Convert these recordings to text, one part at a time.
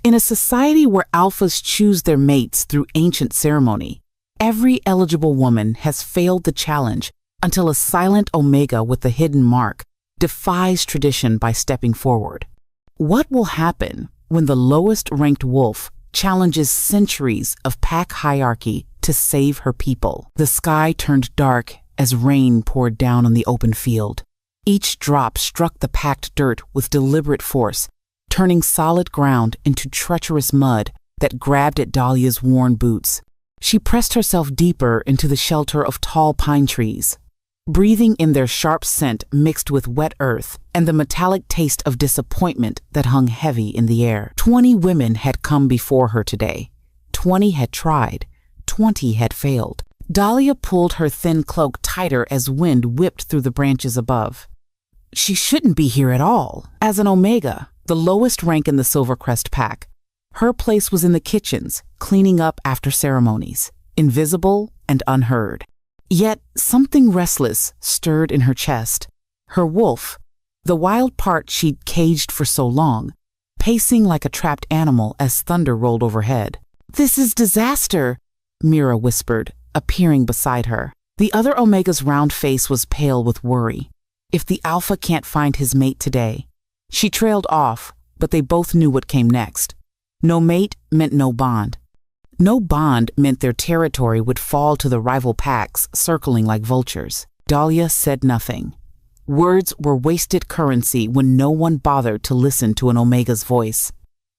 In a society where alphas choose their mates through ancient ceremony, every eligible woman has failed the challenge until a silent omega with a hidden mark defies tradition by stepping forward. What will happen when the lowest-ranked wolf challenges centuries of pack hierarchy to save her people? The sky turned dark as rain poured down on the open field. Each drop struck the packed dirt with deliberate force, turning solid ground into treacherous mud that grabbed at Dahlia's worn boots. She pressed herself deeper into the shelter of tall pine trees, breathing in their sharp scent mixed with wet earth and the metallic taste of disappointment that hung heavy in the air. 20 women had come before her today. 20 had tried. 20 had failed. Dahlia pulled her thin cloak tighter as wind whipped through the branches above. She shouldn't be here at all. As an Omega, the lowest rank in the Silvercrest pack, her place was in the kitchens, cleaning up after ceremonies, invisible and unheard. Yet something restless stirred in her chest. Her wolf, the wild part she'd caged for so long, pacing like a trapped animal as thunder rolled overhead. "This is disaster," Mira whispered, appearing beside her. The other Omega's round face was pale with worry. If the alpha can't find his mate today. She trailed off, but they both knew what came next. No mate meant no bond. No bond meant their territory would fall to the rival packs circling like vultures. Dahlia said nothing. Words were wasted currency when no one bothered to listen to an Omega's voice.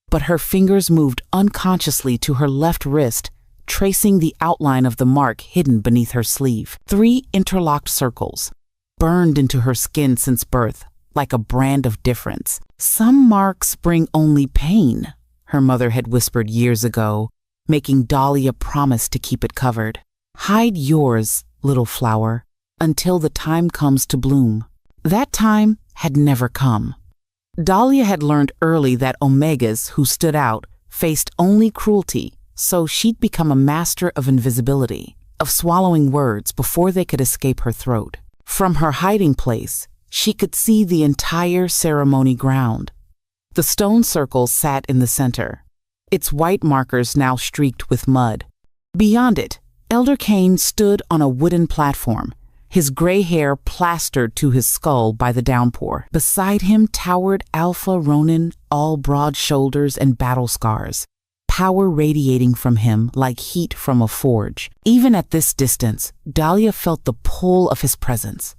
But her fingers moved unconsciously to her left wrist, tracing the outline of the mark hidden beneath her sleeve. 3 interlocked circles, burned into her skin since birth, like a brand of difference. "Some marks bring only pain," her mother had whispered years ago, making Dahlia promise to keep it covered. "Hide yours, little flower, until the time comes to bloom." That time had never come. Dahlia had learned early that Omegas who stood out faced only cruelty, so she'd become a master of invisibility, of swallowing words before they could escape her throat. From her hiding place, she could see the entire ceremony ground. The stone circle sat in the center, its white markers now streaked with mud. Beyond it, Elder Cain stood on a wooden platform, his gray hair plastered to his skull by the downpour. Beside him towered Alpha Ronin, all broad shoulders and battle scars, power radiating from him like heat from a forge. Even at this distance, Dahlia felt the pull of his presence.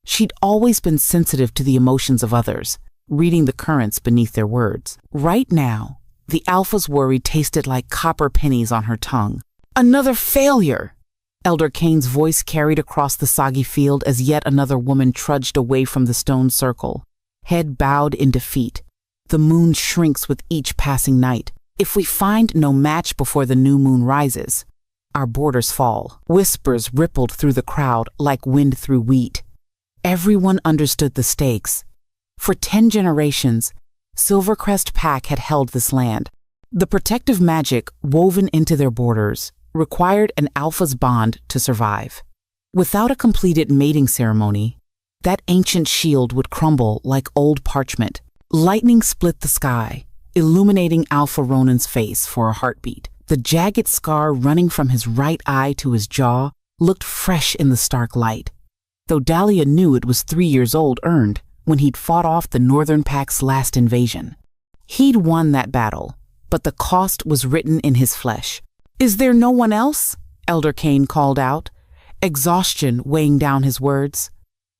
She'd always been sensitive to the emotions of others, reading the currents beneath their words. Right now, the Alpha's worry tasted like copper pennies on her tongue. "Another failure!" Elder Cain's voice carried across the soggy field as yet another woman trudged away from the stone circle, head bowed in defeat. The moon shrinks with each passing night. If we find no match before the new moon rises, our borders fall. Whispers rippled through the crowd like wind through wheat. Everyone understood the stakes. For 10 generations, Silvercrest Pack had held this land. The protective magic woven into their borders required an alpha's bond to survive. Without a completed mating ceremony, that ancient shield would crumble like old parchment. Lightning split the sky, illuminating Alpha Ronin's face for a heartbeat. The jagged scar running from his right eye to his jaw looked fresh in the stark light, though Dahlia knew it was 3 years old earned when he'd fought off the Northern Pack's last invasion. He'd won that battle, but the cost was written in his flesh. "Is there no one else?" Elder Cain called out, exhaustion weighing down his words.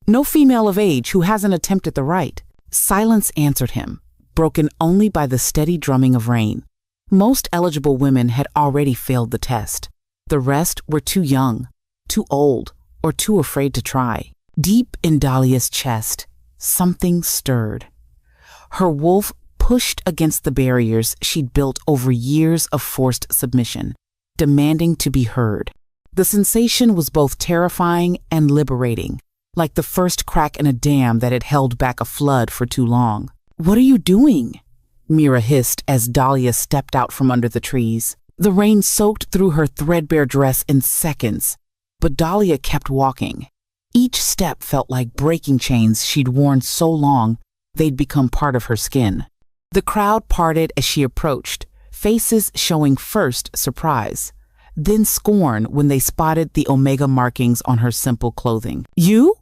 "No female of age who hasn't attempted the rite." Silence answered him, broken only by the steady drumming of rain. Most eligible women had already failed the test. The rest were too young, too old, or too afraid to try. Deep in Dahlia's chest, something stirred. Her wolf pushed against the barriers she'd built over years of forced submission, demanding to be heard. The sensation was both terrifying and liberating, like the first crack in a dam that had held back a flood for too long. "What are you doing?" Mira hissed as Dahlia stepped out from under the trees. The rain soaked through her threadbare dress in seconds, but Dahlia kept walking. Each step felt like breaking chains she'd worn so long they'd become part of her skin. The crowd parted as she approached, faces showing first surprise, then scorn when they spotted the Omega markings on her simple clothing. You?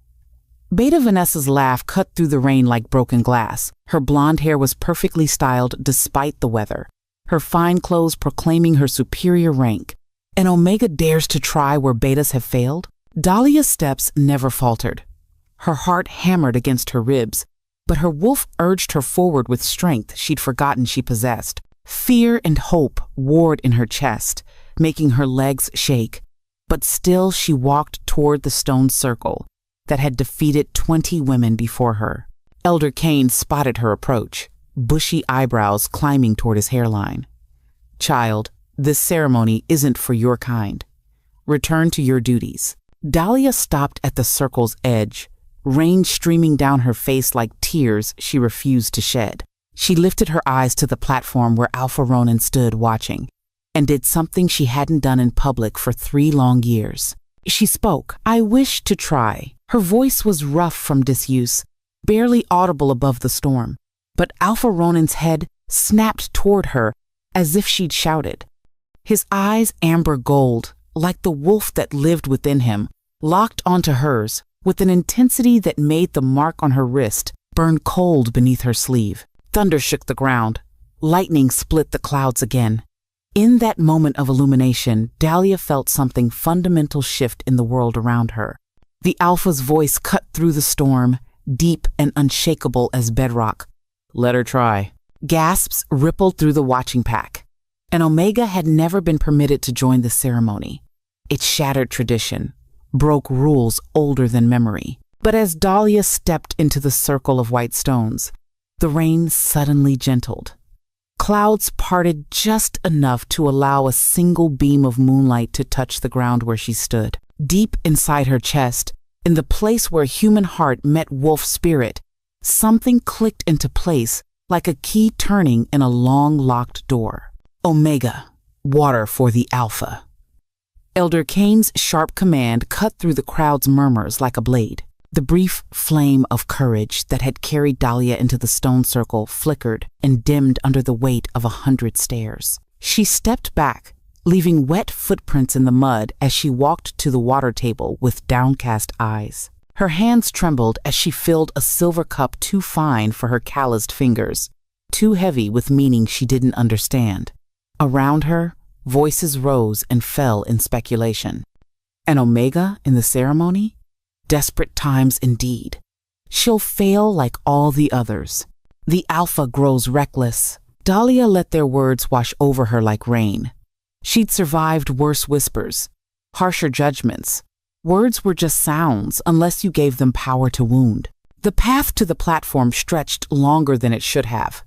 Beta Vanessa's laugh cut through the rain like broken glass. Her blonde hair was perfectly styled despite the weather, her fine clothes proclaiming her superior rank. And Omega dares to try where betas have failed? Dahlia's steps never faltered. Her heart hammered against her ribs, but her wolf urged her forward with strength she'd forgotten she possessed. Fear and hope warred in her chest, making her legs shake. But still she walked toward the stone circle that had defeated 20 women before her. Elder Kane spotted her approach, bushy eyebrows climbing toward his hairline. Child, this ceremony isn't for your kind. Return to your duties. Dahlia stopped at the circle's edge, rain streaming down her face like tears she refused to shed. She lifted her eyes to the platform where Alpha Ronin stood watching, and did something she hadn't done in public for 3 long years. She spoke. I wish to try. Her voice was rough from disuse, barely audible above the storm. But Alpha Ronin's head snapped toward her as if she'd shouted. His eyes amber gold, like the wolf that lived within him, locked onto hers with an intensity that made the mark on her wrist burn cold beneath her sleeve. Thunder shook the ground. Lightning split the clouds again. In that moment of illumination, Dahlia felt something fundamental shift in the world around her. The Alpha's voice cut through the storm, deep and unshakable as bedrock. Let her try. Gasps rippled through the watching pack. And Omega had never been permitted to join the ceremony. It shattered tradition, broke rules older than memory. But as Dahlia stepped into the circle of white stones, the rain suddenly gentled. Clouds parted just enough to allow a single beam of moonlight to touch the ground where she stood. Deep inside her chest, in the place where human heart met wolf spirit, something clicked into place like a key turning in a long-locked door. Omega, water for the Alpha. Elder Kane's sharp command cut through the crowd's murmurs like a blade. The brief flame of courage that had carried Dahlia into the stone circle flickered and dimmed under the weight of 100 stares. She stepped back, leaving wet footprints in the mud as she walked to the water table with downcast eyes. Her hands trembled as she filled a silver cup too fine for her calloused fingers, too heavy with meaning she didn't understand. Around her, voices rose and fell in speculation. An Omega in the ceremony? Desperate times indeed. She'll fail like all the others. The Alpha grows reckless. Dahlia let their words wash over her like rain. She'd survived worse whispers, harsher judgments. Words were just sounds unless you gave them power to wound. The path to the platform stretched longer than it should have,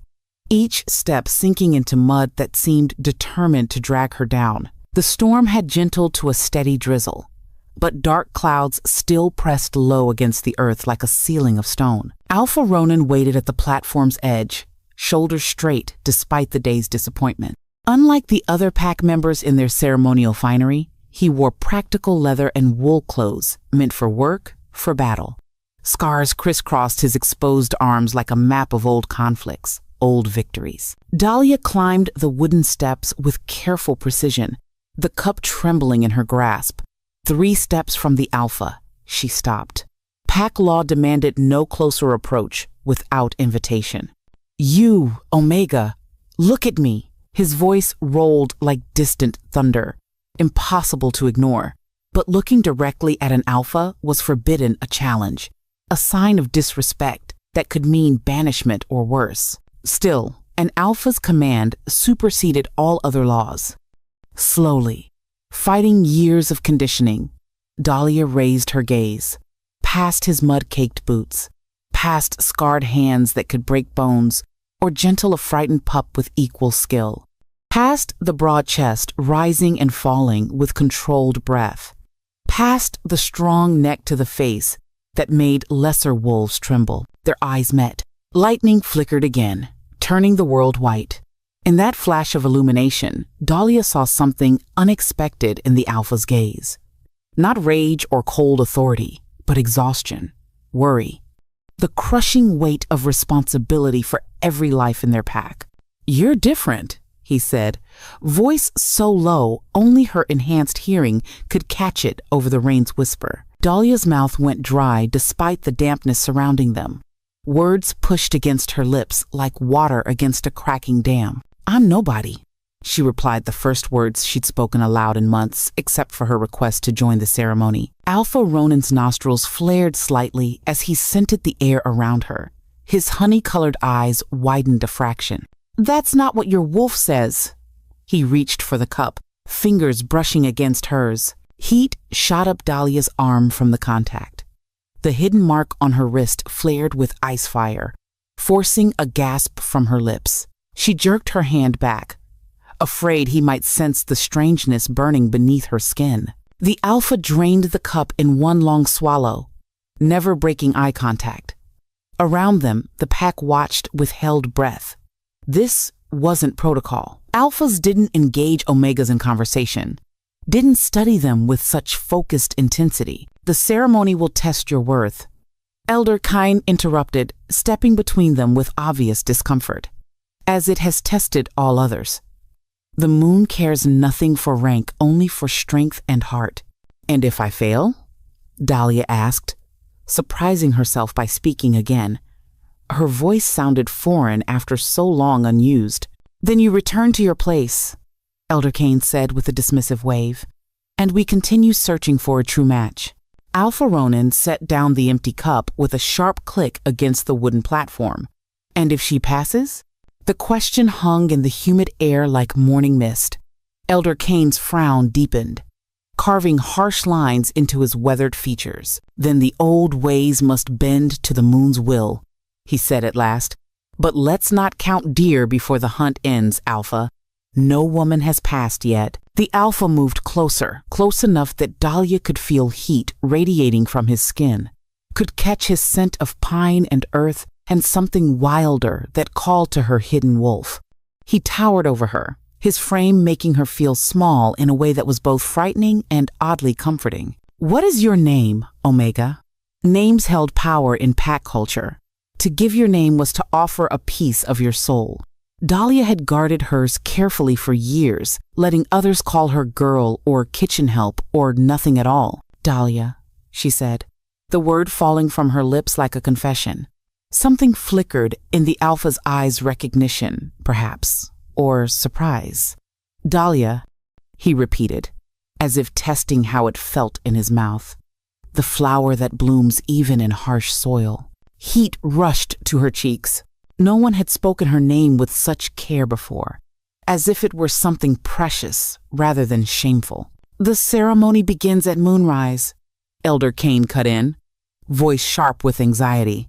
each step sinking into mud that seemed determined to drag her down. The storm had gentled to a steady drizzle, but dark clouds still pressed low against the earth like a ceiling of stone. Alpha Ronin waited at the platform's edge, shoulders straight despite the day's disappointment. Unlike the other pack members in their ceremonial finery, he wore practical leather and wool clothes meant for work, for battle. Scars crisscrossed his exposed arms like a map of old conflicts, old victories. Dahlia climbed the wooden steps with careful precision, the cup trembling in her grasp. 3 steps from the Alpha, she stopped. Pack law demanded no closer approach without invitation. You, Omega, look at me. His voice rolled like distant thunder, impossible to ignore. But looking directly at an Alpha was forbidden, a challenge, a sign of disrespect that could mean banishment or worse. Still, an Alpha's command superseded all other laws. Slowly, fighting years of conditioning, Dahlia raised her gaze, past his mud-caked boots, past scarred hands that could break bones, or gentle a frightened pup with equal skill, past the broad chest rising and falling with controlled breath, past the strong neck to the face that made lesser wolves tremble. Their eyes met. Lightning flickered again, turning the world white. In that flash of illumination, Dahlia saw something unexpected in the Alpha's gaze. Not rage or cold authority, but exhaustion, worry, the crushing weight of responsibility for every life in their pack. You're different, he said, voice so low only her enhanced hearing could catch it over the rain's whisper. Dahlia's mouth went dry despite the dampness surrounding them. Words pushed against her lips like water against a cracking dam. "I'm nobody," she replied, the first words she'd spoken aloud in months, except for her request to join the ceremony. Alpha Ronan's nostrils flared slightly as he scented the air around her. His honey-colored eyes widened a fraction. "That's not what your wolf says." He reached for the cup, fingers brushing against hers. Heat shot up Dahlia's arm from the contact. The hidden mark on her wrist flared with ice fire, forcing a gasp from her lips. She jerked her hand back, afraid he might sense the strangeness burning beneath her skin. The alpha drained the cup in one long swallow, never breaking eye contact. Around them, the pack watched with held breath. This wasn't protocol. Alphas didn't engage Omegas in conversation, didn't study them with such focused intensity. "The ceremony will test your worth," Elder Kine interrupted, stepping between them with obvious discomfort, "as it has tested all others. The moon cares nothing for rank, only for strength and heart." "And if I fail?" Dahlia asked, surprising herself by speaking again. Her voice sounded foreign after so long unused. "Then you return to your place," Elder Kane said with a dismissive wave, "and we continue searching for a true match." Alpha Ronan set down the empty cup with a sharp click against the wooden platform. "And if she passes?" The question hung in the humid air like morning mist. Elder Kane's frown deepened, carving harsh lines into his weathered features. "Then the old ways must bend to the moon's will," he said at last. "But let's not count deer before the hunt ends, Alpha. No woman has passed yet." The Alpha moved closer, close enough that Dahlia could feel heat radiating from his skin, could catch his scent of pine and earth and something wilder that called to her hidden wolf. He towered over her, his frame making her feel small in a way that was both frightening and oddly comforting. "What is your name, Omega?" Names held power in pack culture. To give your name was to offer a piece of your soul. Dahlia had guarded hers carefully for years, letting others call her girl or kitchen help or nothing at all. "Dahlia," she said, the word falling from her lips like a confession. Something flickered in the Alpha's eyes, recognition, perhaps, or surprise. "Dahlia," he repeated, as if testing how it felt in his mouth. "The flower that blooms even in harsh soil." Heat rushed to her cheeks. No one had spoken her name with such care before, as if it were something precious rather than shameful. "The ceremony begins at moonrise," Elder Kane cut in, voice sharp with anxiety.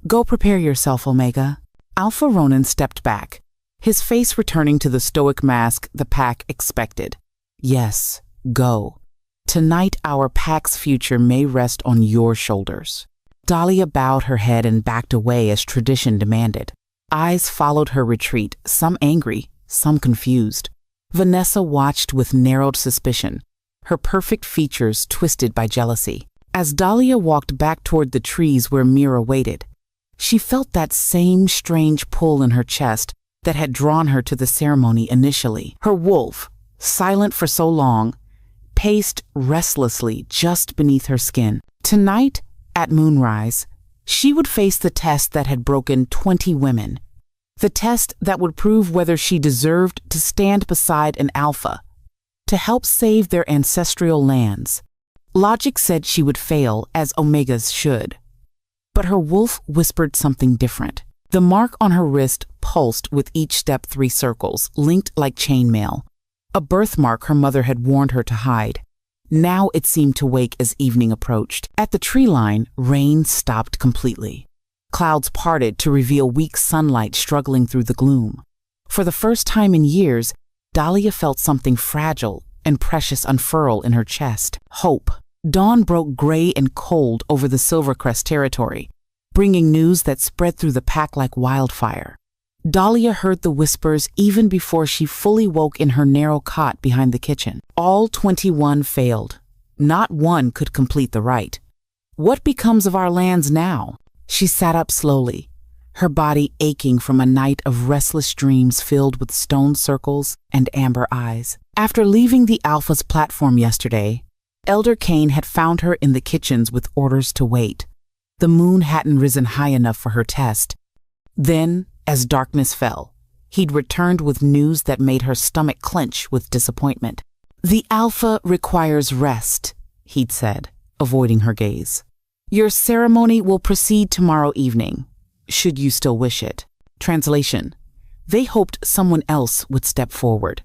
"Go prepare yourself, Omega." Alpha Ronan stepped back, his face returning to the stoic mask the pack expected. "Yes, go. Tonight our pack's future may rest on your shoulders." Dahlia bowed her head and backed away as tradition demanded. Eyes followed her retreat, some angry, some confused. Vanessa watched with narrowed suspicion, her perfect features twisted by jealousy. As Dahlia walked back toward the trees where Mira waited, she felt that same strange pull in her chest that had drawn her to the ceremony initially. Her wolf, silent for so long, paced restlessly just beneath her skin. Tonight, at moonrise, she would face the test that had broken 20 women. The test that would prove whether she deserved to stand beside an alpha, to help save their ancestral lands. Logic said she would fail, as Omegas should. But her wolf whispered something different. The mark on her wrist pulsed with each step 3 circles, linked like chainmail. A birthmark her mother had warned her to hide. Now it seemed to wake as evening approached. At the tree line, rain stopped completely. Clouds parted to reveal weak sunlight struggling through the gloom. For the first time in years, Dahlia felt something fragile and precious unfurl in her chest. Hope. Dawn broke gray and cold over the Silvercrest territory, bringing news that spread through the pack like wildfire. Dahlia heard the whispers even before she fully woke in her narrow cot behind the kitchen. All 21 failed. Not one could complete the rite. What becomes of our lands now? She sat up slowly, her body aching from a night of restless dreams filled with stone circles and amber eyes. After leaving the Alpha's platform yesterday, Elder Kane had found her in the kitchens with orders to wait. The moon hadn't risen high enough for her test. Then, as darkness fell, he'd returned with news that made her stomach clench with disappointment. "The Alpha requires rest," he'd said, avoiding her gaze. "Your ceremony will proceed tomorrow evening, should you still wish it." Translation: they hoped someone else would step forward.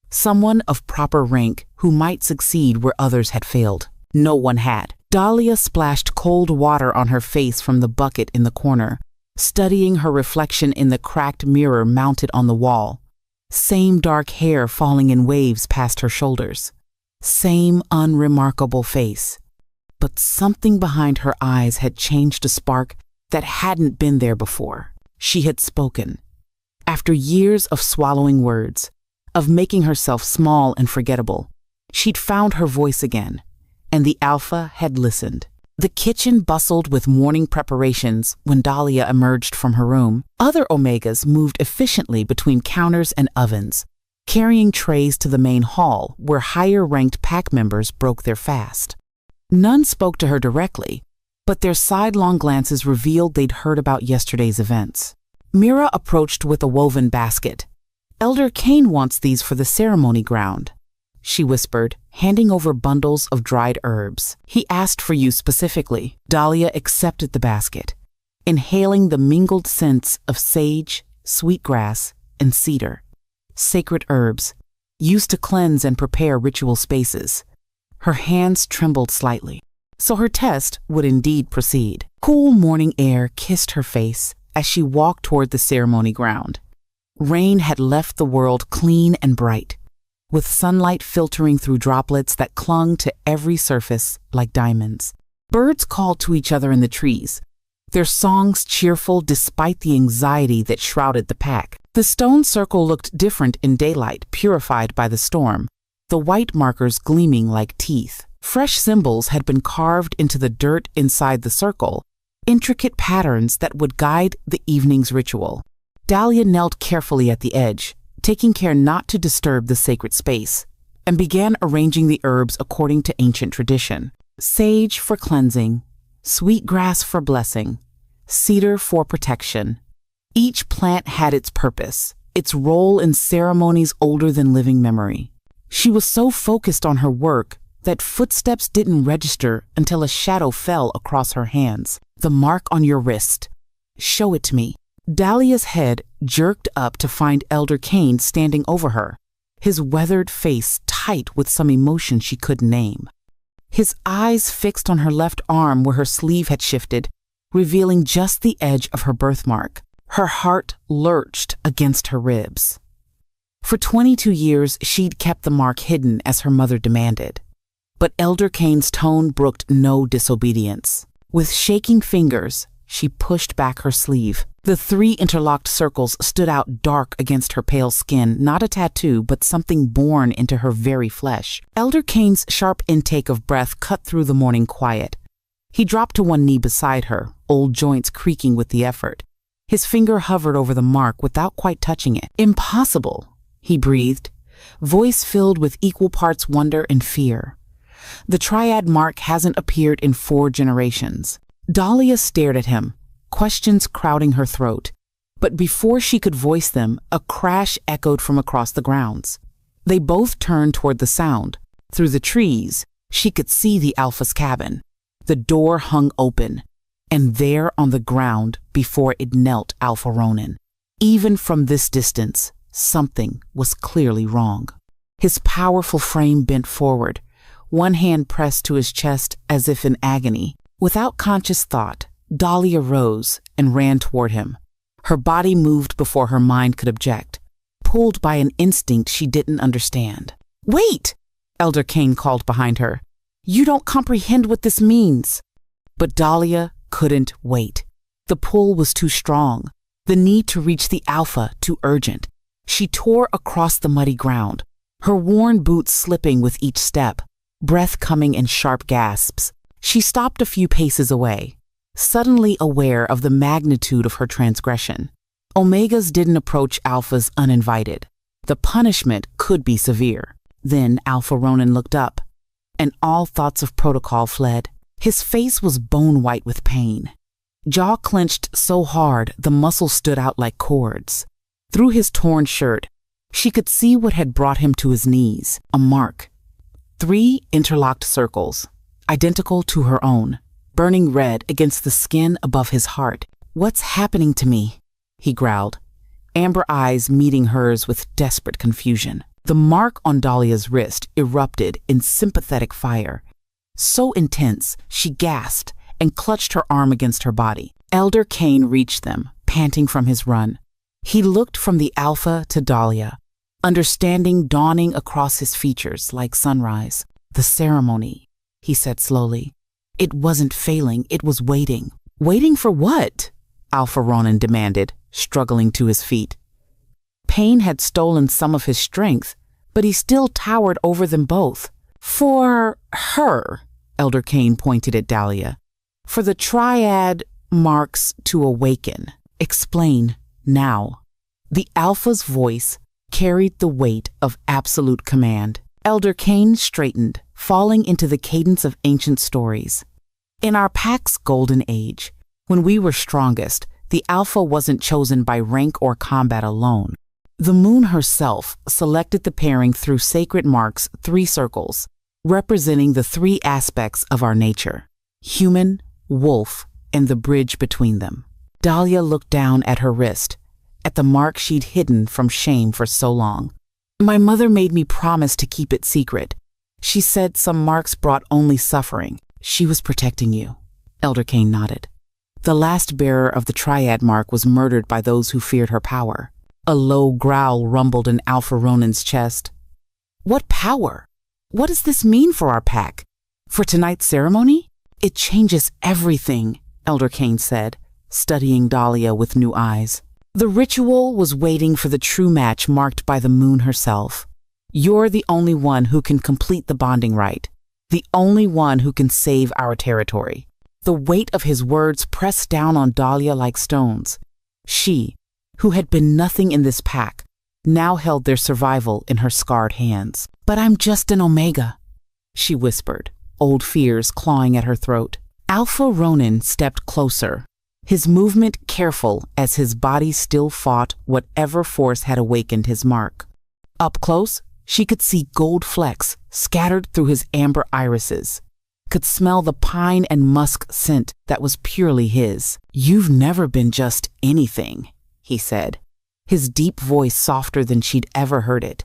Someone of proper rank who might succeed where others had failed. No one had. Dahlia splashed cold water on her face from the bucket in the corner, studying her reflection in the cracked mirror mounted on the wall. Same dark hair falling in waves past her shoulders. Same unremarkable face. But something behind her eyes had changed a spark that hadn't been there before. She had spoken. After years of swallowing words, of making herself small and forgettable, she'd found her voice again, and the Alpha had listened. The kitchen bustled with morning preparations when Dahlia emerged from her room. Other Omegas moved efficiently between counters and ovens, carrying trays to the main hall where higher-ranked pack members broke their fast. None spoke to her directly, but their sidelong glances revealed they'd heard about yesterday's events. Mira approached with a woven basket. "Elder Kane wants these for the ceremony ground," she whispered, handing over bundles of dried herbs. "He asked for you specifically." Dahlia accepted the basket, inhaling the mingled scents of sage, sweetgrass, and cedar. Sacred herbs, used to cleanse and prepare ritual spaces. Her hands trembled slightly. So her test would indeed proceed. Cool morning air kissed her face as she walked toward the ceremony ground. Rain had left the world clean and bright, with sunlight filtering through droplets that clung to every surface like diamonds. Birds called to each other in the trees, their songs cheerful despite the anxiety that shrouded the pack. The stone circle looked different in daylight, purified by the storm, the white markers gleaming like teeth. Fresh symbols had been carved into the dirt inside the circle, intricate patterns that would guide the evening's ritual. Dahlia knelt carefully at the edge, taking care not to disturb the sacred space, and began arranging the herbs according to ancient tradition. Sage for cleansing, sweetgrass for blessing, cedar for protection. Each plant had its purpose, its role in ceremonies older than living memory. She was so focused on her work that footsteps didn't register until a shadow fell across her hands. "The mark on your wrist. Show it to me." Dahlia's head jerked up to find Elder Kane standing over her, his weathered face tight with some emotion she couldn't name. His eyes fixed on her left arm where her sleeve had shifted, revealing just the edge of her birthmark. Her heart lurched against her ribs. For 22 years, she'd kept the mark hidden as her mother demanded. But Elder Kane's tone brooked no disobedience. With shaking fingers, she pushed back her sleeve. The 3 interlocked circles stood out dark against her pale skin, not a tattoo, but something born into her very flesh. Elder Kane's sharp intake of breath cut through the morning quiet. He dropped to one knee beside her, old joints creaking with the effort. His finger hovered over the mark without quite touching it. "Impossible," he breathed, voice filled with equal parts wonder and fear. "The triad mark hasn't appeared in 4 generations." Dahlia stared at him, questions crowding her throat. But before she could voice them, a crash echoed from across the grounds. They both turned toward the sound. Through the trees, she could see the Alpha's cabin. The door hung open, and there on the ground before it knelt Alpha Ronan. Even from this distance, something was clearly wrong. His powerful frame bent forward, one hand pressed to his chest as if in agony. Without conscious thought, Dahlia rose and ran toward him. Her body moved before her mind could object, pulled by an instinct she didn't understand. "Wait!" Elder Kane called behind her. "You don't comprehend what this means." But Dahlia couldn't wait. The pull was too strong, the need to reach the Alpha too urgent. She tore across the muddy ground, her worn boots slipping with each step, breath coming in sharp gasps. She stopped a few paces away, suddenly aware of the magnitude of her transgression. Omegas didn't approach Alphas uninvited. The punishment could be severe. Then Alpha Ronin looked up, and all thoughts of protocol fled. His face was bone-white with pain. Jaw clenched so hard the muscles stood out like cords. Through his torn shirt, she could see what had brought him to his knees, a mark. 3 interlocked circles, identical to her own, burning red against the skin above his heart. "What's happening to me?" he growled, amber eyes meeting hers with desperate confusion. The mark on Dahlia's wrist erupted in sympathetic fire, so intense she gasped and clutched her arm against her body. Elder Kane reached them, panting from his run. He looked from the Alpha to Dahlia, understanding dawning across his features like sunrise. "The ceremony," he said slowly. "It wasn't failing, it was waiting." "Waiting for what?" Alpha Ronin demanded, struggling to his feet. Pain had stolen some of his strength, but he still towered over them both. "For her," Elder Kane pointed at Dahlia. "For the triad marks to awaken. Explain now." The Alpha's voice carried the weight of absolute command. Elder Kane straightened, falling into the cadence of ancient stories. "In our pack's golden age, when we were strongest, the Alpha wasn't chosen by rank or combat alone. The moon herself selected the pairing through sacred marks, 3 circles, representing the 3 aspects of our nature: human, wolf, and the bridge between them." Dahlia looked down at her wrist, at the mark she'd hidden from shame for so long. "My mother made me promise to keep it secret. She said some marks brought only suffering. She was protecting you." Elder Kane nodded. "The last bearer of the triad mark was murdered by those who feared her power." A low growl rumbled in Alpha Ronin's chest. "What power? What does this mean for our pack? For tonight's ceremony?" "It changes everything," Elder Kane said, studying Dahlia with new eyes. "The ritual was waiting for the true match marked by the moon herself. You're the only one who can complete the bonding rite, the only one who can save our territory." The weight of his words pressed down on Dahlia like stones. She, who had been nothing in this pack, now held their survival in her scarred hands. "But I'm just an Omega," she whispered, old fears clawing at her throat. Alpha Ronin stepped closer, his movement careful as his body still fought whatever force had awakened his mark. Up close, she could see gold flecks scattered through his amber irises, could smell the pine and musk scent that was purely his. "You've never been just anything," he said, his deep voice softer than she'd ever heard it.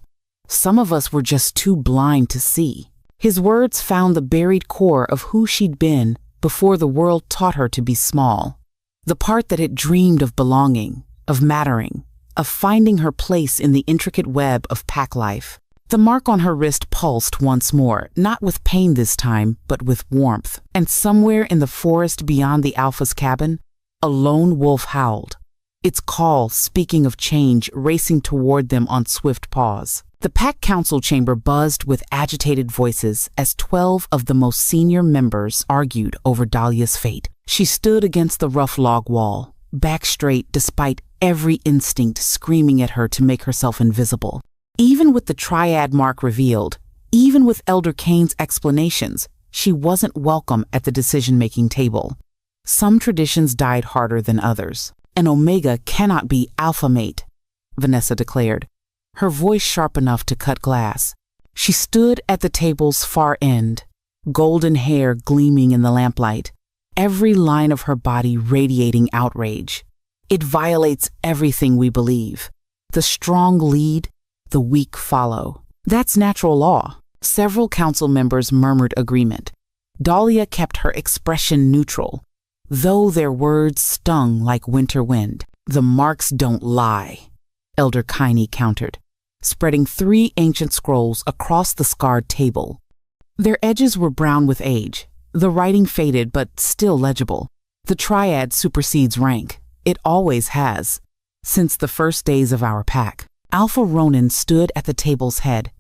"Some of us were just too blind to see." His words found the buried core of who she'd been before the world taught her to be small. The part that had dreamed of belonging, of mattering, of finding her place in the intricate web of pack life. The mark on her wrist pulsed once more, not with pain this time, but with warmth. And somewhere in the forest beyond the Alpha's cabin, a lone wolf howled, its call speaking of change racing toward them on swift paws. The pack council chamber buzzed with agitated voices as 12 of the most senior members argued over Dahlia's fate. She stood against the rough log wall, back straight despite every instinct screaming at her to make herself invisible. Even with the triad mark revealed, even with Elder Kane's explanations, she wasn't welcome at the decision-making table. Some traditions died harder than others. "An Omega cannot be alpha mate," Vanessa declared, her voice sharp enough to cut glass. She stood at the table's far end, golden hair gleaming in the lamplight, every line of her body radiating outrage. "It violates everything we believe. The strong lead, the weak follow. That's natural law." Several council members murmured agreement. Dahlia kept her expression neutral, though their words stung like winter wind. "The marks don't lie," Elder Kine countered, spreading 3 ancient scrolls across the scarred table. Their edges were brown with age, the writing faded but still legible. "The triad supersedes rank. It always has, since the first days of our pack." Alpha Ronin stood at the table's head,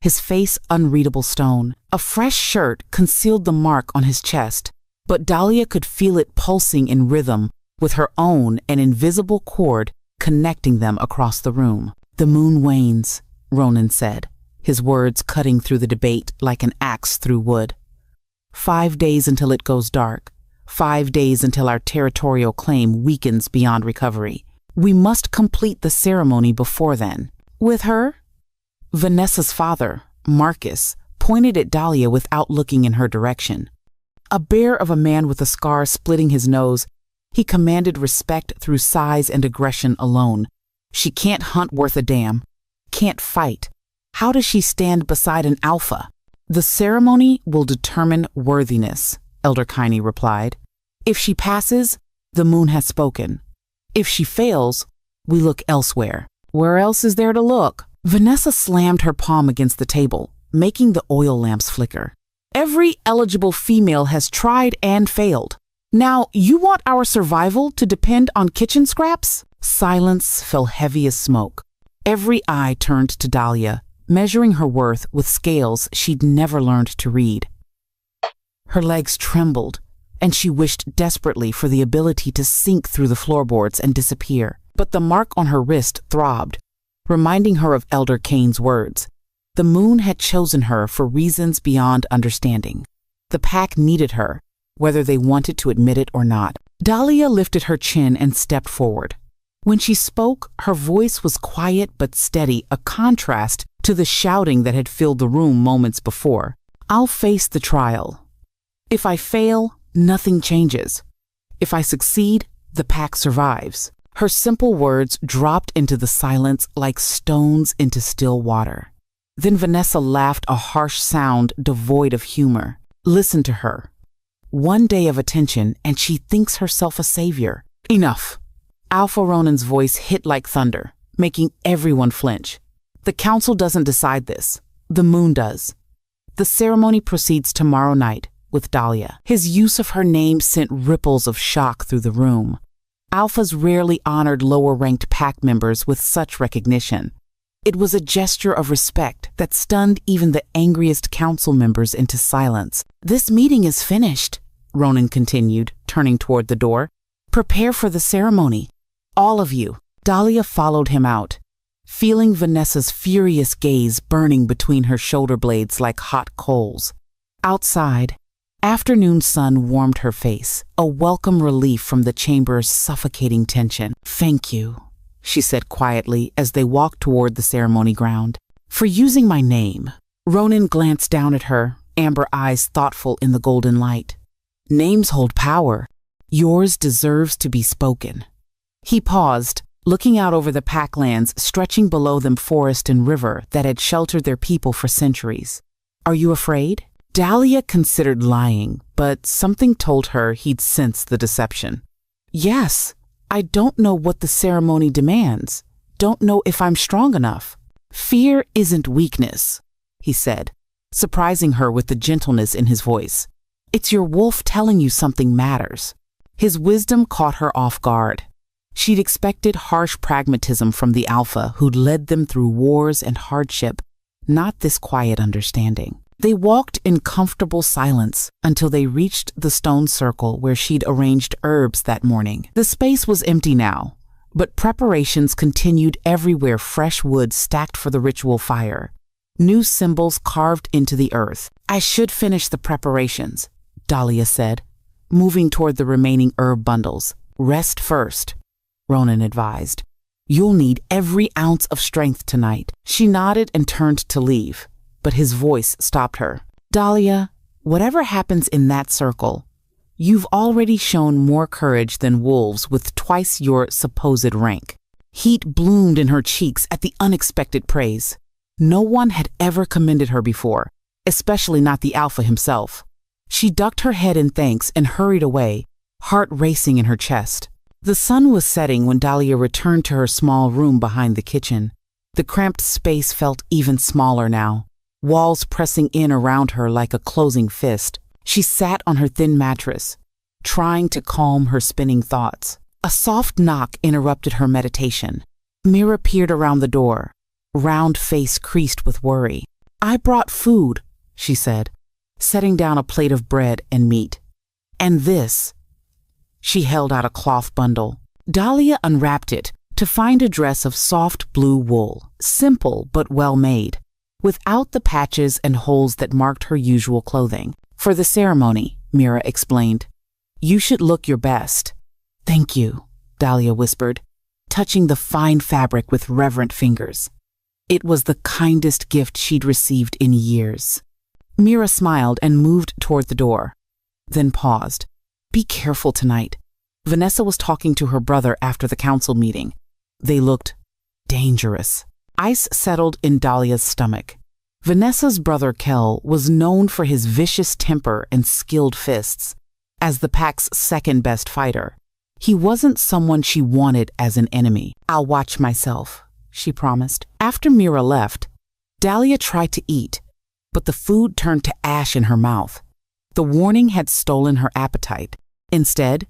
his face unreadable stone. A fresh shirt concealed the mark on his chest, but Dahlia could feel it pulsing in rhythm with her own an invisible cord connecting them across the room. "The moon wanes," Ronan said, his words cutting through the debate like an axe through wood. 5 days until it goes dark. 5 days until our territorial claim weakens beyond recovery. We must complete the ceremony before then. With her? Vanessa's father, Marcus, pointed at Dahlia without looking in her direction. A bear of a man with a scar splitting his nose, he commanded respect through size and aggression alone. She can't hunt worth a damn, can't fight. How does she stand beside an alpha? "The ceremony will determine worthiness," Elder Kiney replied. "If she passes, the moon has spoken. If she fails, we look elsewhere." "Where else is there to look?" Vanessa slammed her palm against the table, making the oil lamps flicker. "Every eligible female has tried and failed. Now, you want our survival to depend on kitchen scraps?" Silence fell heavy as smoke. Every eye turned to Dahlia, measuring her worth with scales she'd never learned to read. Her legs trembled, and she wished desperately for the ability to sink through the floorboards and disappear. But the mark on her wrist throbbed, reminding her of Elder Kane's words. The moon had chosen her for reasons beyond understanding. The pack needed her, whether they wanted to admit it or not. Dahlia lifted her chin and stepped forward. When she spoke, her voice was quiet but steady, a contrast to the shouting that had filled the room moments before. "I'll face the trial. If I fail, nothing changes. If I succeed, the pack survives." Her simple words dropped into the silence like stones into still water. Then Vanessa laughed, a harsh sound devoid of humor. Listen to her. One day of attention, and she thinks herself a savior. Enough. Alpha Ronan's voice hit like thunder, making everyone flinch. The council doesn't decide this. The moon does. The ceremony proceeds tomorrow night with Dahlia. His use of her name sent ripples of shock through the room. Alphas rarely honored lower-ranked pack members with such recognition. It was a gesture of respect that stunned even the angriest council members into silence. "This meeting is finished," Ronan continued, turning toward the door. "Prepare for the ceremony. All of you." Dahlia followed him out, feeling Vanessa's furious gaze burning between her shoulder blades like hot coals. Outside, afternoon sun warmed her face, a welcome relief from the chamber's suffocating tension. "Thank you," she said quietly as they walked toward the ceremony ground. "For using my name." Ronan glanced down at her, amber eyes thoughtful in the golden light. "Names hold power. Yours deserves to be spoken." He paused, looking out over the packlands stretching below them, forest and river that had sheltered their people for centuries. "Are you afraid?" Dahlia considered lying, but something told her he'd sense the deception. "Yes. I don't know what the ceremony demands. Don't know if I'm strong enough." "Fear isn't weakness," he said, surprising her with the gentleness in his voice. "It's your wolf telling you something matters." His wisdom caught her off guard. She'd expected harsh pragmatism from the alpha who'd led them through wars and hardship, not this quiet understanding. They walked in comfortable silence until they reached the stone circle where she'd arranged herbs that morning. The space was empty now, but preparations continued everywhere, fresh wood stacked for the ritual fire, new symbols carved into the earth. "I should finish the preparations," Dahlia said, moving toward the remaining herb bundles. "Rest first," Ronan advised. "You'll need every ounce of strength tonight." She nodded and turned to leave, but his voice stopped her. "Dahlia, whatever happens in that circle, you've already shown more courage than wolves with twice your supposed rank." Heat bloomed in her cheeks at the unexpected praise. No one had ever commended her before, especially not the alpha himself. She ducked her head in thanks and hurried away, heart racing in her chest. The sun was setting when Dahlia returned to her small room behind the kitchen. The cramped space felt even smaller now, walls pressing in around her like a closing fist. She sat on her thin mattress, trying to calm her spinning thoughts. A soft knock interrupted her meditation. Mira peered around the door, round face creased with worry. "I brought food," she said, setting down a plate of bread and meat. And this. She held out a cloth bundle. Dahlia unwrapped it to find a dress of soft blue wool, simple but well made, without the patches and holes that marked her usual clothing. For the ceremony, Mira explained. You should look your best. Thank you, Dahlia whispered, touching the fine fabric with reverent fingers. It was the kindest gift she'd received in years. Mira smiled and moved toward the door, then paused. Be careful tonight. Vanessa was talking to her brother after the council meeting. They looked dangerous. Ice settled in Dahlia's stomach. Vanessa's brother Kel was known for his vicious temper and skilled fists. As the pack's second-best fighter, he wasn't someone she wanted as an enemy. I'll watch myself, she promised. After Mira left, Dahlia tried to eat, but the food turned to ash in her mouth. The warning had stolen her appetite. Instead,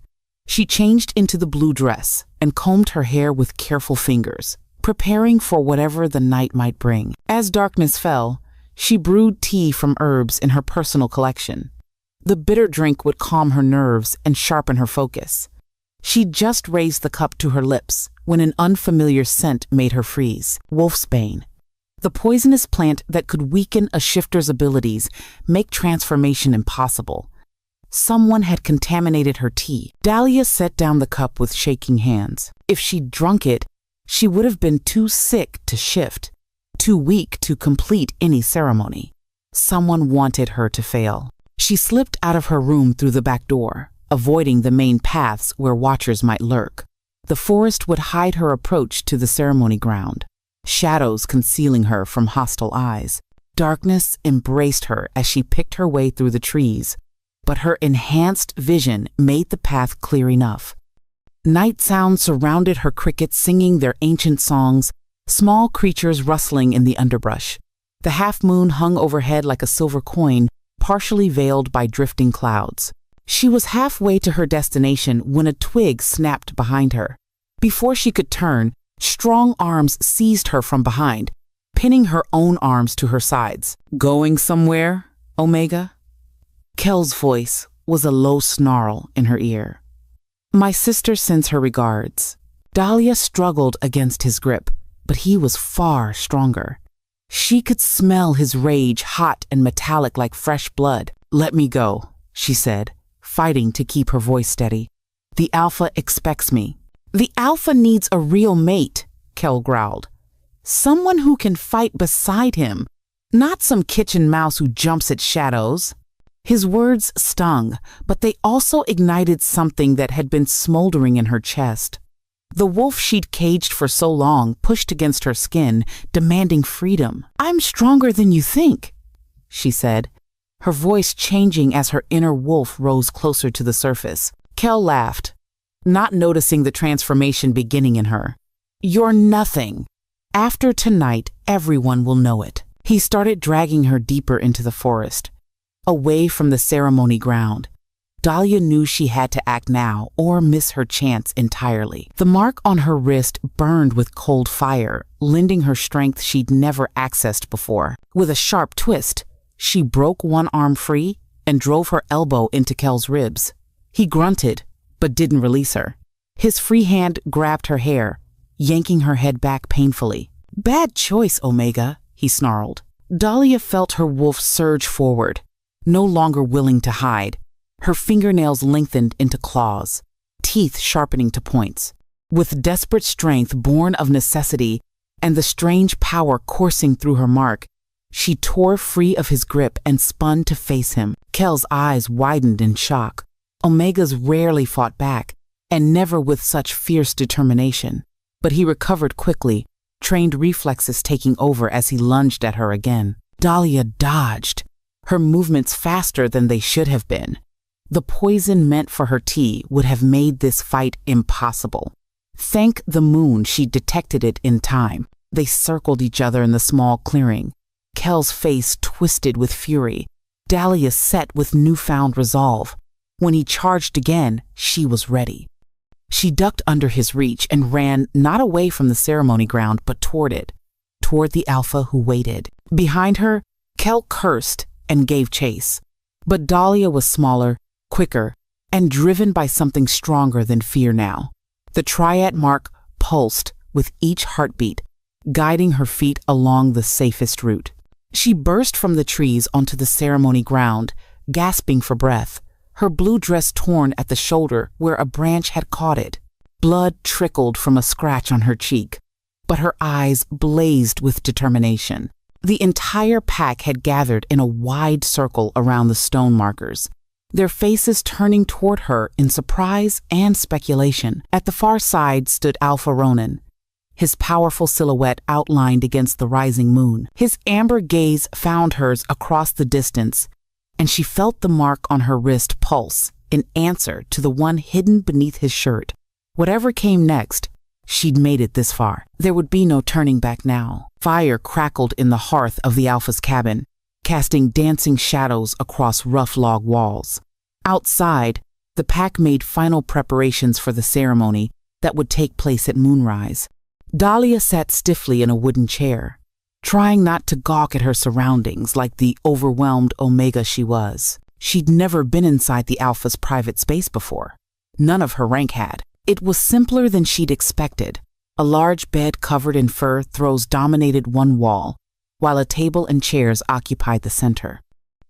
she changed into the blue dress and combed her hair with careful fingers, preparing for whatever the night might bring. As darkness fell, she brewed tea from herbs in her personal collection. The bitter drink would calm her nerves and sharpen her focus. She'd just raised the cup to her lips when an unfamiliar scent made her freeze. Wolfsbane, the poisonous plant that could weaken a shifter's abilities, make transformation impossible. Someone had contaminated her tea. Dahlia set down the cup with shaking hands. If she'd drunk it, she would have been too sick to shift, too weak to complete any ceremony. Someone wanted her to fail. She slipped out of her room through the back door, avoiding the main paths where watchers might lurk. The forest would hide her approach to the ceremony ground, shadows concealing her from hostile eyes. Darkness embraced her as she picked her way through the trees, but her enhanced vision made the path clear enough. Night sounds surrounded her, crickets singing their ancient songs, small creatures rustling in the underbrush. The half-moon hung overhead like a silver coin, partially veiled by drifting clouds. She was halfway to her destination when a twig snapped behind her. Before she could turn, strong arms seized her from behind, pinning her own arms to her sides. Going somewhere, Omega? Kel's voice was a low snarl in her ear. My sister sends her regards. Dahlia struggled against his grip, but he was far stronger. She could smell his rage, hot and metallic like fresh blood. Let me go, she said, fighting to keep her voice steady. The Alpha expects me. The Alpha needs a real mate, Kel growled. Someone who can fight beside him, not some kitchen mouse who jumps at shadows. His words stung, but they also ignited something that had been smoldering in her chest. The wolf she'd caged for so long pushed against her skin, demanding freedom. I'm stronger than you think, she said, her voice changing as her inner wolf rose closer to the surface. Kel laughed, not noticing the transformation beginning in her. You're nothing. After tonight, everyone will know it. He started dragging her deeper into the forest, away from the ceremony ground. Dahlia knew she had to act now or miss her chance entirely. The mark on her wrist burned with cold fire, lending her strength she'd never accessed before. With a sharp twist, she broke one arm free and drove her elbow into Kel's ribs. He grunted, but didn't release her. His free hand grabbed her hair, yanking her head back painfully. Bad choice, Omega, he snarled. Dahlia felt her wolf surge forward, no longer willing to hide. Her fingernails lengthened into claws, teeth sharpening to points. With desperate strength born of necessity and the strange power coursing through her mark, she tore free of his grip and spun to face him. Kel's eyes widened in shock. Omega's rarely fought back, and never with such fierce determination. But he recovered quickly, trained reflexes taking over as he lunged at her again. Dahlia dodged, her movements faster than they should have been. The poison meant for her tea would have made this fight impossible. Thank the moon she detected it in time. They circled each other in the small clearing. Kel's face twisted with fury, Dahlia set with newfound resolve. When he charged again, she was ready. She ducked under his reach and ran not away from the ceremony ground, but toward it, toward the Alpha who waited. Behind her, Kel cursed and gave chase. But Dahlia was smaller, quicker, and driven by something stronger than fear now. The triad mark pulsed with each heartbeat, guiding her feet along the safest route. She burst from the trees onto the ceremony ground, gasping for breath, her blue dress torn at the shoulder where a branch had caught it. Blood trickled from a scratch on her cheek, but her eyes blazed with determination. The entire pack had gathered in a wide circle around the stone markers, their faces turning toward her in surprise and speculation. At the far side stood Alpha Ronan, his powerful silhouette outlined against the rising moon. His amber gaze found hers across the distance, and she felt the mark on her wrist pulse in answer to the one hidden beneath his shirt. Whatever came next, she'd made it this far. There would be no turning back now. Fire crackled in the hearth of the Alpha's cabin, casting dancing shadows across rough log walls. Outside, the pack made final preparations for the ceremony that would take place at moonrise. Dahlia sat stiffly in a wooden chair, trying not to gawk at her surroundings like the overwhelmed Omega she was. She'd never been inside the Alpha's private space before. None of her rank had. It was simpler than she'd expected. A large bed covered in fur throws dominated one wall, while a table and chairs occupied the center.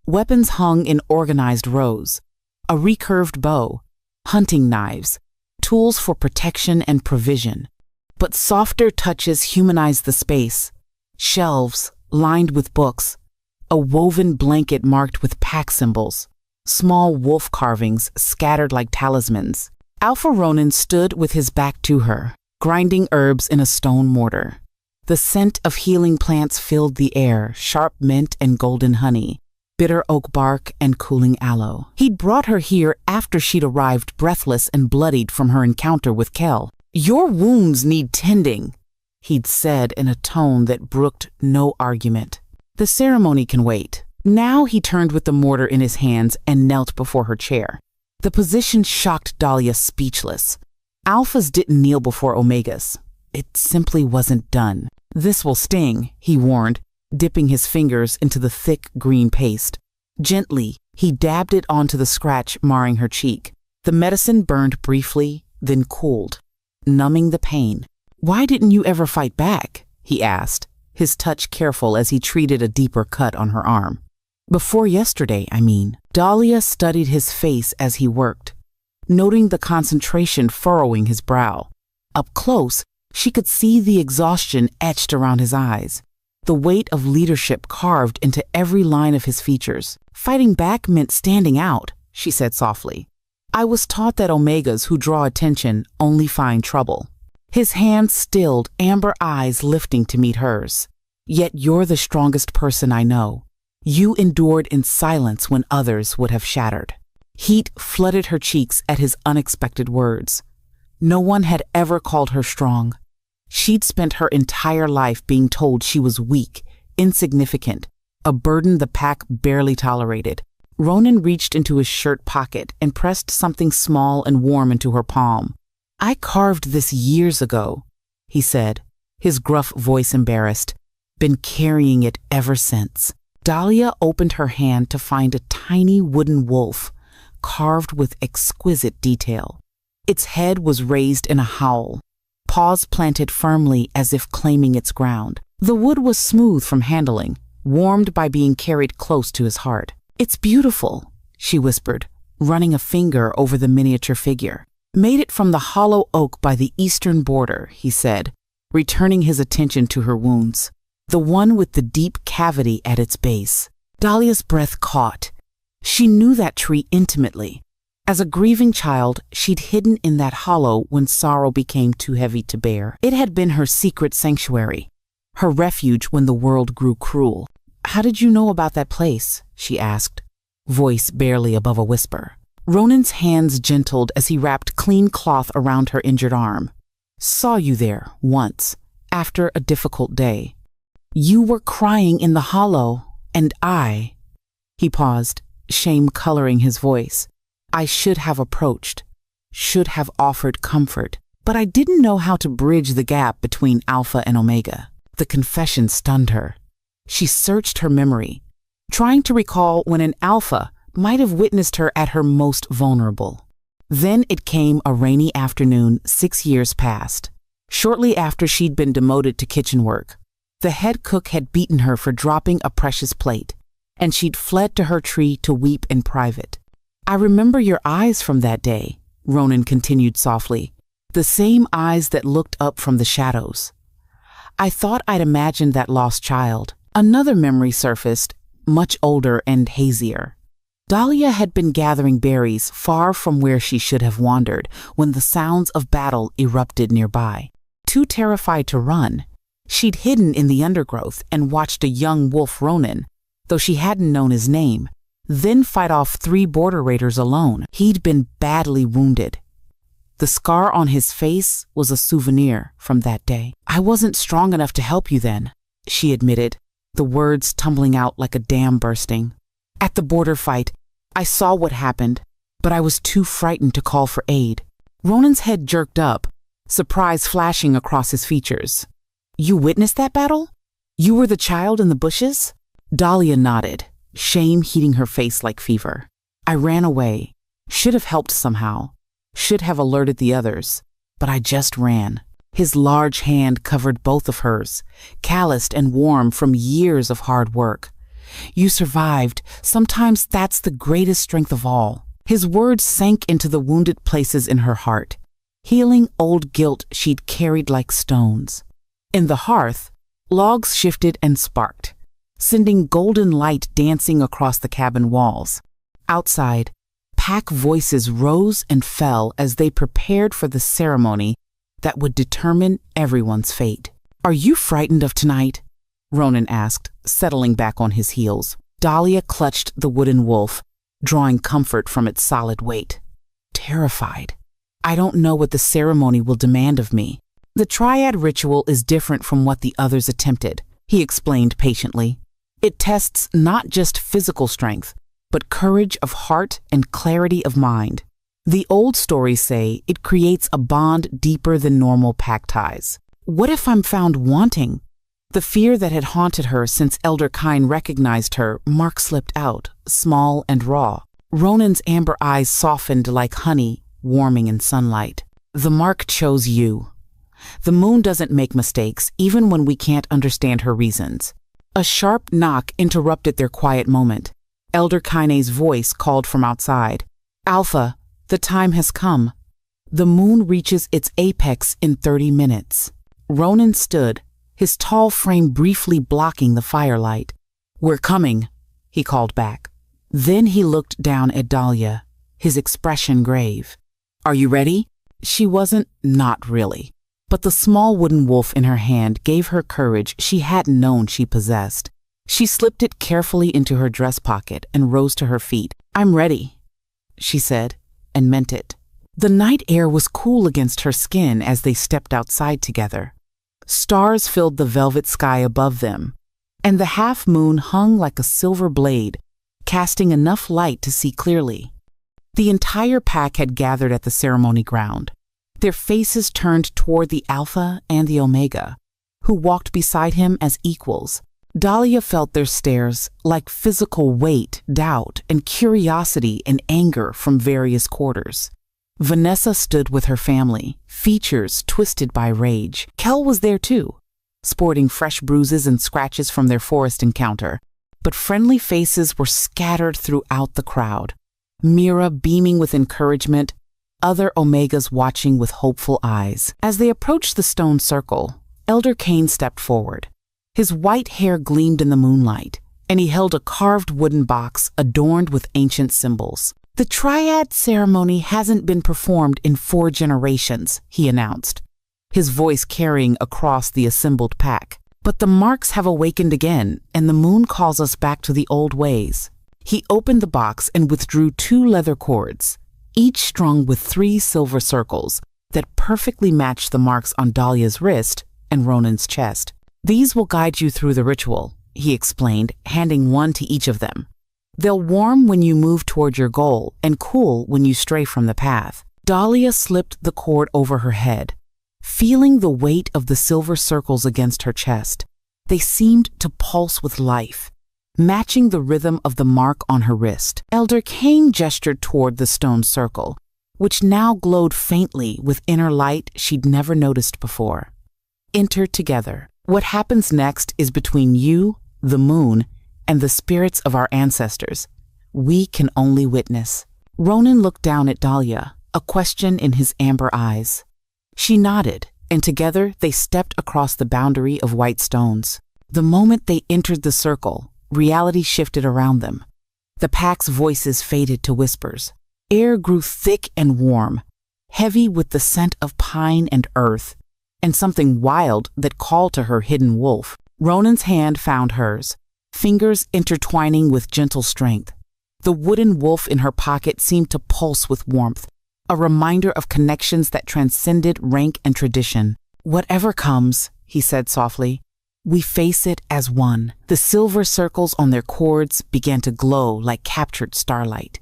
Weapons hung in organized rows, a recurved bow, hunting knives, tools for protection and provision. But softer touches humanized the space. Shelves lined with books, a woven blanket marked with pack symbols, small wolf carvings scattered like talismans. Alpha Ronan stood with his back to her, grinding herbs in a stone mortar. The scent of healing plants filled the air, sharp mint and golden honey, bitter oak bark and cooling aloe. He'd brought her here after she'd arrived breathless and bloodied from her encounter with Kel. "Your wounds need tending," he'd said in a tone that brooked no argument. "The ceremony can wait." Now he turned with the mortar in his hands and knelt before her chair. The position shocked Dahlia speechless. Alphas didn't kneel before Omegas. It simply wasn't done. "This will sting," he warned, dipping his fingers into the thick green paste. Gently, he dabbed it onto the scratch marring her cheek. The medicine burned briefly, then cooled, numbing the pain. "Why didn't you ever fight back?" he asked, his touch careful as he treated a deeper cut on her arm. "Before yesterday, I mean." Dahlia studied his face as he worked, noting the concentration furrowing his brow. Up close, she could see the exhaustion etched around his eyes, the weight of leadership carved into every line of his features. "Fighting back meant standing out," she said softly. "I was taught that Omegas who draw attention only find trouble." His hands stilled, amber eyes lifting to meet hers. "Yet you're the strongest person I know. You endured in silence when others would have shattered." Heat flooded her cheeks at his unexpected words. No one had ever called her strong. She'd spent her entire life being told she was weak, insignificant, a burden the pack barely tolerated. Ronan reached into his shirt pocket and pressed something small and warm into her palm. "I carved this years ago," he said, his gruff voice embarrassed. "Been carrying it ever since." Dahlia opened her hand to find a tiny wooden wolf, carved with exquisite detail. Its head was raised in a howl, paws planted firmly as if claiming its ground. The wood was smooth from handling, warmed by being carried close to his heart. "It's beautiful," she whispered, running a finger over the miniature figure. "Made it from the hollow oak by the eastern border," he said, returning his attention to her wounds. "The one with the deep cavity at its base." Dahlia's breath caught. She knew that tree intimately. As a grieving child, she'd hidden in that hollow when sorrow became too heavy to bear. It had been her secret sanctuary, her refuge when the world grew cruel. "How did you know about that place?" she asked, voice barely above a whisper. Ronan's hands gentled as he wrapped clean cloth around her injured arm. "Saw you there once, after a difficult day. You were crying in the hollow, and I..." He paused, shame coloring his voice. "I should have approached, should have offered comfort, but I didn't know how to bridge the gap between Alpha and Omega." The confession stunned her. She searched her memory, trying to recall when an Alpha might have witnessed her at her most vulnerable. Then it came a rainy afternoon 6 years past, shortly after she'd been demoted to kitchen work. The head cook had beaten her for dropping a precious plate, and she'd fled to her tree to weep in private. "I remember your eyes from that day," Ronan continued softly, "the same eyes that looked up from the shadows. I thought I'd imagined that lost child." Another memory surfaced, much older and hazier. Dahlia had been gathering berries far from where she should have wandered when the sounds of battle erupted nearby. Too terrified to run, she'd hidden in the undergrowth and watched a young wolf Ronan, though she hadn't known his name, then fight off 3 border raiders alone. He'd been badly wounded. The scar on his face was a souvenir from that day. "I wasn't strong enough to help you then," she admitted, the words tumbling out like a dam bursting. "At the border fight, I saw what happened, but I was too frightened to call for aid." Ronan's head jerked up, surprise flashing across his features. "You witnessed that battle? You were the child in the bushes?" Dahlia nodded, shame heating her face like fever. "I ran away. Should have helped somehow. Should have alerted the others. But I just ran." His large hand covered both of hers, calloused and warm from years of hard work. "You survived. Sometimes that's the greatest strength of all." His words sank into the wounded places in her heart, healing old guilt she'd carried like stones. In the hearth, logs shifted and sparked, sending golden light dancing across the cabin walls. Outside, pack voices rose and fell as they prepared for the ceremony that would determine everyone's fate. "Are you frightened of tonight?" Ronan asked, settling back on his heels. Dahlia clutched the wooden wolf, drawing comfort from its solid weight. "Terrified. I don't know what the ceremony will demand of me. The triad ritual is different from what the others attempted," he explained patiently. "It tests not just physical strength, but courage of heart and clarity of mind. The old stories say it creates a bond deeper than normal pack ties." "What if I'm found wanting?" The fear that had haunted her since Elder Kine recognized her mark slipped out, small and raw. Ronan's amber eyes softened like honey warming in sunlight. "The mark chose you. The moon doesn't make mistakes, even when we can't understand her reasons." A sharp knock interrupted their quiet moment. Elder Kine's voice called from outside. "Alpha, the time has come. The moon reaches its apex in 30 minutes. Ronan stood, his tall frame briefly blocking the firelight. "We're coming," he called back. Then he looked down at Dahlia, his expression grave. "Are you ready?" She wasn't, not really. But the small wooden wolf in her hand gave her courage she hadn't known she possessed. She slipped it carefully into her dress pocket and rose to her feet. "I'm ready," she said, and meant it. The night air was cool against her skin as they stepped outside together. Stars filled the velvet sky above them, and the half moon hung like a silver blade, casting enough light to see clearly. The entire pack had gathered at the ceremony ground, their faces turned toward the Alpha and the Omega, who walked beside him as equals. Dahlia felt their stares like physical weight, doubt, and curiosity and anger from various quarters. Vanessa stood with her family, features twisted by rage. Kel was there too, sporting fresh bruises and scratches from their forest encounter, but friendly faces were scattered throughout the crowd. Mira beaming with encouragement, other Omegas watching with hopeful eyes. As they approached the stone circle, Elder Kane stepped forward. His white hair gleamed in the moonlight, and he held a carved wooden box adorned with ancient symbols. "The triad ceremony hasn't been performed in 4 generations, he announced, his voice carrying across the assembled pack. "But the marks have awakened again, and the moon calls us back to the old ways." He opened the box and withdrew 2 leather cords, each strung with 3 silver circles that perfectly matched the marks on Dahlia's wrist and Ronan's chest. "These will guide you through the ritual," he explained, handing one to each of them. "They'll warm when you move toward your goal and cool when you stray from the path." Dahlia slipped the cord over her head, feeling the weight of the silver circles against her chest. They seemed to pulse with life, matching the rhythm of the mark on her wrist. Elder Kane gestured toward the stone circle, which now glowed faintly with inner light she'd never noticed before. Enter together. What happens next is between you, the moon, and the spirits of our ancestors. We can only witness. Ronan looked down at Dahlia, a question in his amber eyes. She nodded, and together they stepped across the boundary of white stones. The moment they entered the circle, reality shifted around them. The pack's voices faded to whispers. Air grew thick and warm, heavy with the scent of pine and earth, and something wild that called to her hidden wolf. Ronan's hand found hers, fingers intertwining with gentle strength. The wooden wolf in her pocket seemed to pulse with warmth, a reminder of connections that transcended rank and tradition. Whatever comes, he said softly, we face it as one. The silver circles on their cords began to glow like captured starlight.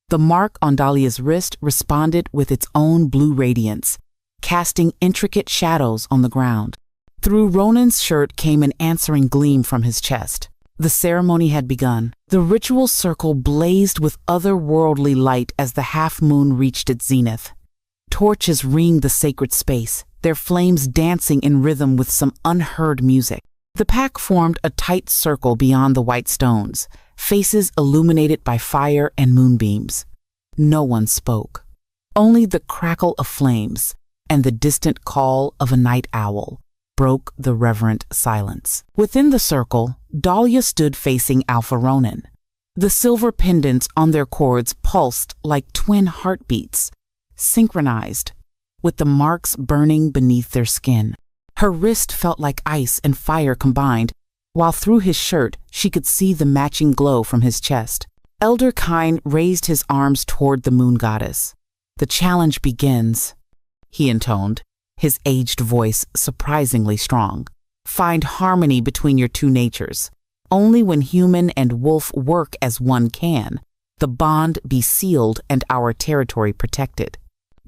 The mark on Dahlia's wrist responded with its own blue radiance, casting intricate shadows on the ground. Through Ronan's shirt came an answering gleam from his chest. The ceremony had begun. The ritual circle blazed with otherworldly light as the half-moon reached its zenith. Torches ringed the sacred space, their flames dancing in rhythm with some unheard music. The pack formed a tight circle beyond the white stones, faces illuminated by fire and moonbeams. No one spoke. Only the crackle of flames and the distant call of a night owl broke the reverent silence. Within the circle, Dahlia stood facing Alpha Ronan. The silver pendants on their cords pulsed like twin heartbeats, synchronized, with the marks burning beneath their skin. Her wrist felt like ice and fire combined, while through his shirt she could see the matching glow from his chest. Elder Kine raised his arms toward the moon goddess. The challenge begins, he intoned, his aged voice surprisingly strong. Find harmony between your two natures. Only when human and wolf work as one can the bond be sealed and our territory protected.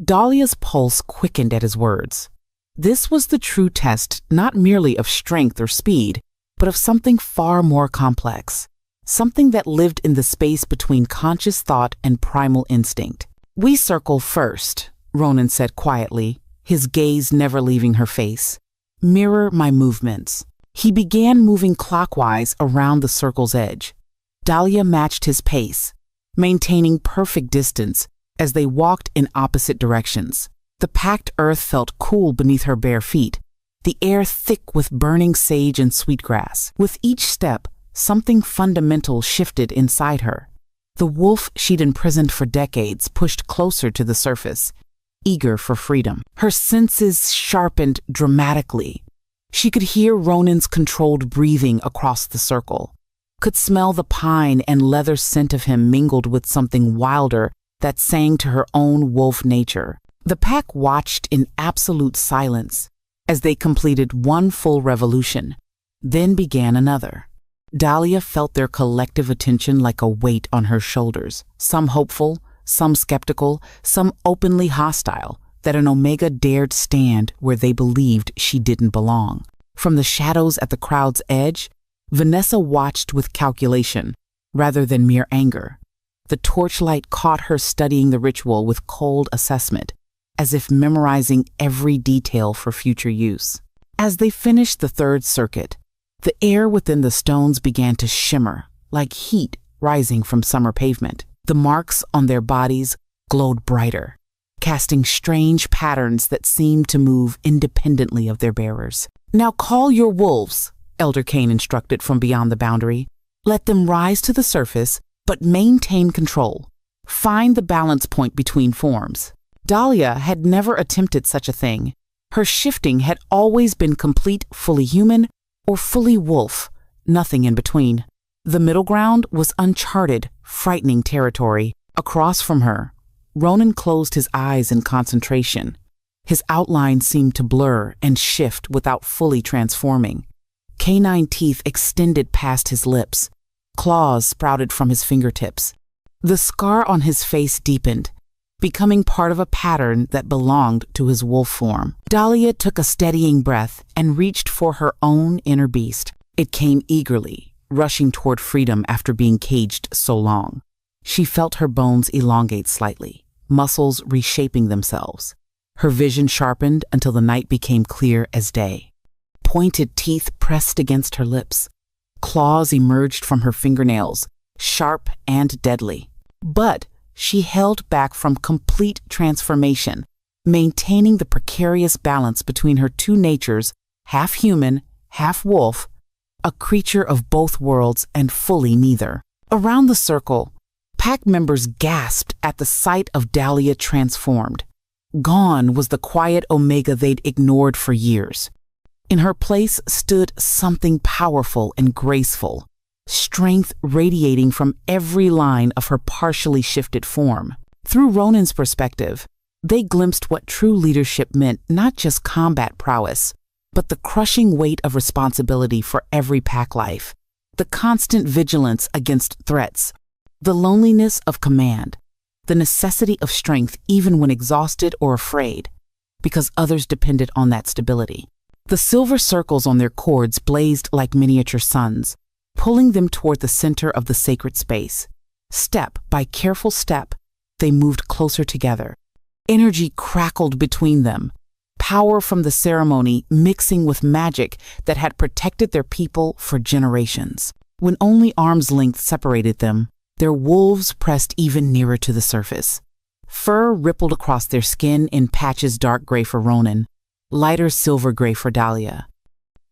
Dahlia's pulse quickened at his words. This was the true test not merely of strength or speed, but of something far more complex, something that lived in the space between conscious thought and primal instinct. We circle first, Ronan said quietly, his gaze never leaving her face. Mirror my movements. He began moving clockwise around the circle's edge. Dahlia matched his pace, maintaining perfect distance as they walked in opposite directions. The packed earth felt cool beneath her bare feet, the air thick with burning sage and sweetgrass. With each step, something fundamental shifted inside her. The wolf she'd imprisoned for decades pushed closer to the surface, eager for freedom. Her senses sharpened dramatically. She could hear Ronan's controlled breathing across the circle, could smell the pine and leather scent of him mingled with something wilder that sang to her own wolf nature. The pack watched in absolute silence as they completed one full revolution, then began another. Dahlia felt their collective attention like a weight on her shoulders, some hopeful, some skeptical, some openly hostile, that an Omega dared stand where they believed she didn't belong. From the shadows at the crowd's edge, Vanessa watched with calculation rather than mere anger. The torchlight caught her studying the ritual with cold assessment, as if memorizing every detail for future use. As they finished the third circuit, the air within the stones began to shimmer, like heat rising from summer pavement. The marks on their bodies glowed brighter, casting strange patterns that seemed to move independently of their bearers. Now call your wolves, Elder Kane instructed from beyond the boundary. Let them rise to the surface, but maintain control. Find the balance point between forms. Dahlia had never attempted such a thing. Her shifting had always been complete fully human or fully wolf, nothing in between. The middle ground was uncharted, frightening territory. Across from her, Ronan closed his eyes in concentration. His outline seemed to blur and shift without fully transforming. Canine teeth extended past his lips. Claws sprouted from his fingertips. The scar on his face deepened, becoming part of a pattern that belonged to his wolf form. Dahlia took a steadying breath and reached for her own inner beast. It came eagerly, rushing toward freedom after being caged so long. She felt her bones elongate slightly, muscles reshaping themselves. Her vision sharpened until the night became clear as day. Pointed teeth pressed against her lips. Claws emerged from her fingernails, sharp and deadly. But she held back from complete transformation, maintaining the precarious balance between her two natures, half human, half wolf, a creature of both worlds and fully neither. Around the circle, pack members gasped at the sight of Dahlia transformed. Gone was the quiet Omega they'd ignored for years. In her place stood something powerful and graceful, strength radiating from every line of her partially shifted form. Through Ronan's perspective, they glimpsed what true leadership meant, not just combat prowess, but the crushing weight of responsibility for every pack life, the constant vigilance against threats, the loneliness of command, the necessity of strength even when exhausted or afraid, because others depended on that stability. The silver circles on their cords blazed like miniature suns, pulling them toward the center of the sacred space. Step by careful step, they moved closer together. Energy crackled between them, power from the ceremony mixing with magic that had protected their people for generations. When only arm's length separated them, their wolves pressed even nearer to the surface. Fur rippled across their skin in patches dark gray for Ronan, lighter silver gray for Dahlia.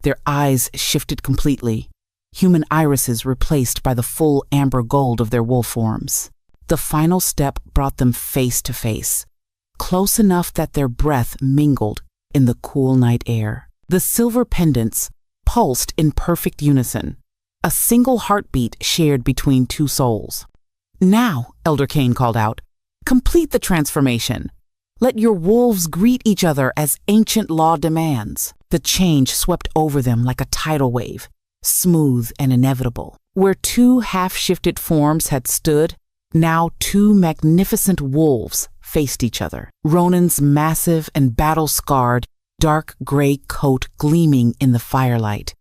Their eyes shifted completely, human irises replaced by the full amber gold of their wolf forms. The final step brought them face to face, close enough that their breath mingled in the cool night air. The silver pendants pulsed in perfect unison, a single heartbeat shared between two souls. "Now," Elder Kane called out, "complete the transformation. Let your wolves greet each other as ancient law demands." The change swept over them like a tidal wave, smooth and inevitable. Where two half-shifted forms had stood, now two magnificent wolves faced each other. Ronan's massive and battle-scarred, dark gray coat gleaming in the firelight.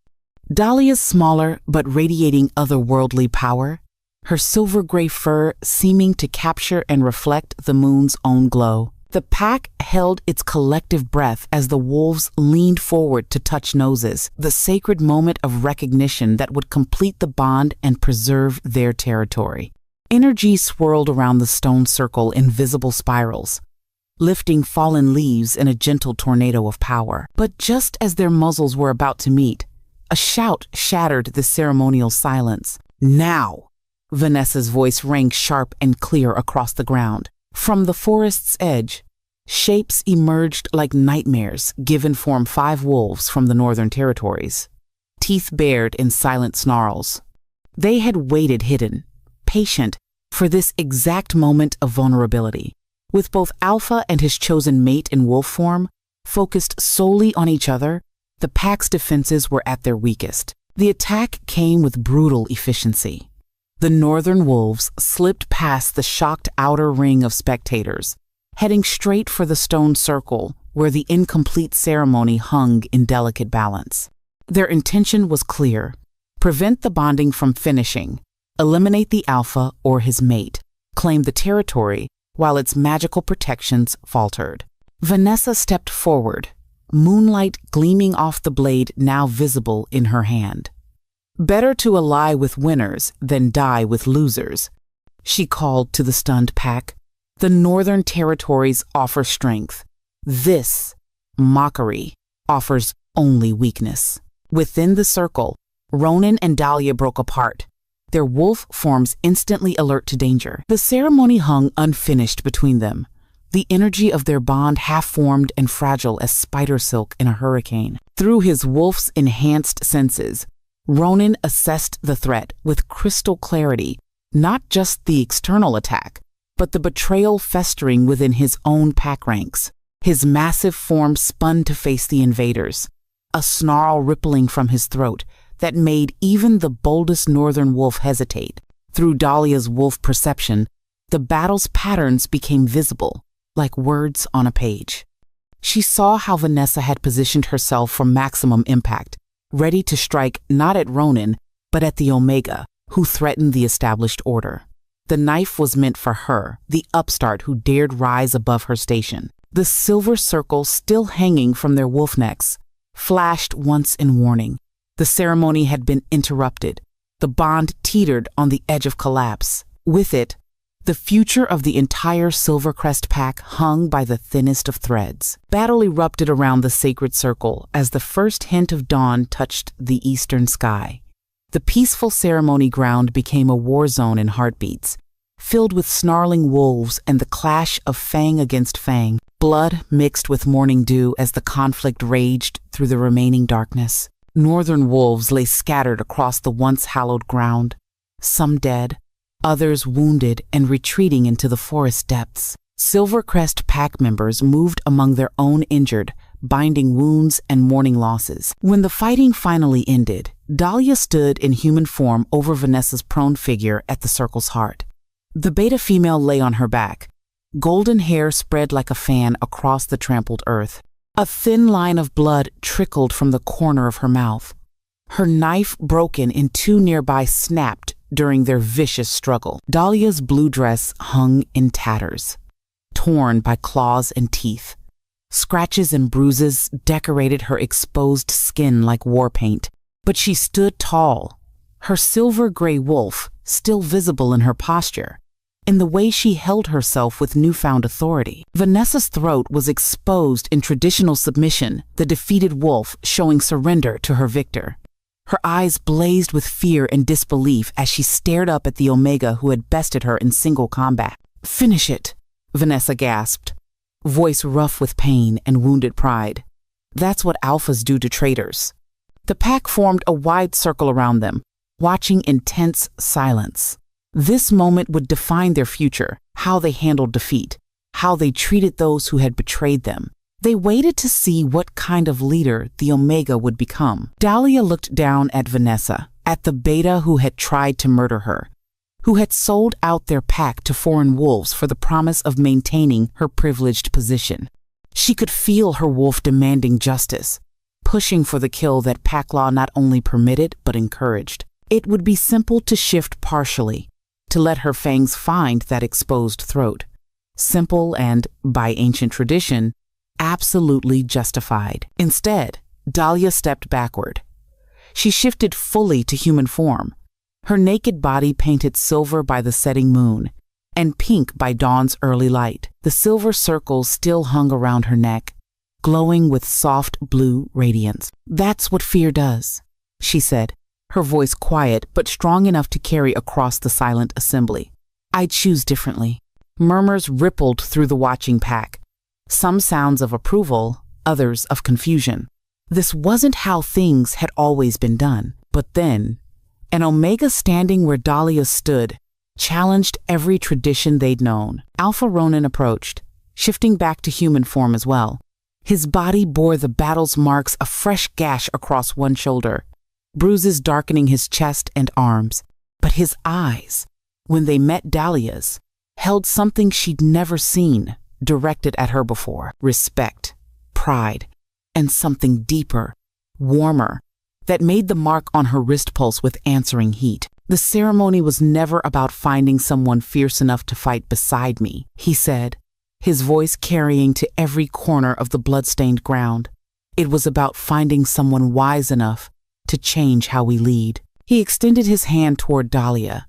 Dahlia's smaller but radiating otherworldly power, her silver gray fur seeming to capture and reflect the moon's own glow. The pack held its collective breath as the wolves leaned forward to touch noses, the sacred moment of recognition that would complete the bond and preserve their territory. Energy swirled around the stone circle in visible spirals, lifting fallen leaves in a gentle tornado of power. But just as their muzzles were about to meet, a shout shattered the ceremonial silence. "Now!" Vanessa's voice rang sharp and clear across the ground. From the forest's edge, shapes emerged like nightmares given form 5 wolves from the Northern Territories, teeth bared in silent snarls. They had waited hidden, patient, for this exact moment of vulnerability. With both Alpha and his chosen mate in wolf form focused solely on each other, the pack's defenses were at their weakest. The attack came with brutal efficiency. The northern wolves slipped past the shocked outer ring of spectators, heading straight for the stone circle where the incomplete ceremony hung in delicate balance. Their intention was clear: prevent the bonding from finishing, eliminate the alpha or his mate, claim the territory while its magical protections faltered. Vanessa stepped forward, moonlight gleaming off the blade now visible in her hand. "Better to ally with winners than die with losers," she called to the stunned pack. "The Northern Territories offer strength. This mockery offers only weakness." Within the circle, Ronan and Dahlia broke apart, their wolf forms instantly alert to danger. The ceremony hung unfinished between them, the energy of their bond half-formed and fragile as spider silk in a hurricane. Through his wolf's enhanced senses, Ronan assessed the threat with crystal clarity, not just the external attack, but the betrayal festering within his own pack ranks. His massive form spun to face the invaders, a snarl rippling from his throat that made even the boldest northern wolf hesitate. Through Dahlia's wolf perception, the battle's patterns became visible, like words on a page. She saw how Vanessa had positioned herself for maximum impact, ready to strike not at Ronan, but at the Omega, who threatened the established order. The knife was meant for her, the upstart who dared rise above her station. The silver circle, still hanging from their wolf necks, flashed once in warning. The ceremony had been interrupted. The bond teetered on the edge of collapse. With it, the future of the entire Silvercrest pack hung by the thinnest of threads. Battle erupted around the sacred circle as the first hint of dawn touched the eastern sky. The peaceful ceremony ground became a war zone in heartbeats, filled with snarling wolves and the clash of fang against fang. Blood mixed with morning dew as the conflict raged through the remaining darkness. Northern wolves lay scattered across the once hallowed ground, some dead, others wounded and retreating into the forest depths. Silvercrest pack members moved among their own injured, binding wounds and mourning losses. When the fighting finally ended, Dahlia stood in human form over Vanessa's prone figure at the circle's heart. The beta female lay on her back, golden hair spread like a fan across the trampled earth. A thin line of blood trickled from the corner of her mouth. Her knife, broken in two nearby, snapped during their vicious struggle. Dahlia's blue dress hung in tatters, torn by claws and teeth. Scratches and bruises decorated her exposed skin like war paint. But she stood tall, her silver-gray wolf still visible in her posture, in the way she held herself with newfound authority. Vanessa's throat was exposed in traditional submission, the defeated wolf showing surrender to her victor. Her eyes blazed with fear and disbelief as she stared up at the Omega who had bested her in single combat. "Finish it," Vanessa gasped, voice rough with pain and wounded pride. That's what alphas do to traitors. The pack formed a wide circle around them, watching in tense silence. This moment would define their future, how they handled defeat, how they treated those who had betrayed them. They waited to see what kind of leader the Omega would become. Dahlia looked down at Vanessa, at the beta who had tried to murder her, who had sold out their pack to foreign wolves for the promise of maintaining her privileged position. She could feel her wolf demanding justice, pushing for the kill that pack law not only permitted but encouraged. It would be simple to shift partially, to let her fangs find that exposed throat. Simple and, by ancient tradition, absolutely justified. Instead, Dahlia stepped backward. She shifted fully to human form, her naked body painted silver by the setting moon and pink by dawn's early light. The silver circles still hung around her neck, glowing with soft blue radiance. "That's what fear does," she said, her voice quiet but strong enough to carry across the silent assembly. "I'd choose differently." Murmurs rippled through the watching pack, some sounds of approval, others of confusion. This wasn't how things had always been done. But then, an Omega standing where Dahlia stood challenged every tradition they'd known. Alpha Ronin approached, shifting back to human form as well. His body bore the battle's marks, a fresh gash across one shoulder, bruises darkening his chest and arms. But his eyes, when they met Dahlia's, held something she'd never seen directed at her before. Respect, pride, and something deeper, warmer, that made the mark on her wrist pulse with answering heat. "The ceremony was never about finding someone fierce enough to fight beside me," he said, his voice carrying to every corner of the blood-stained ground. "It was about finding someone wise enough to change how we lead." He extended his hand toward Dahlia.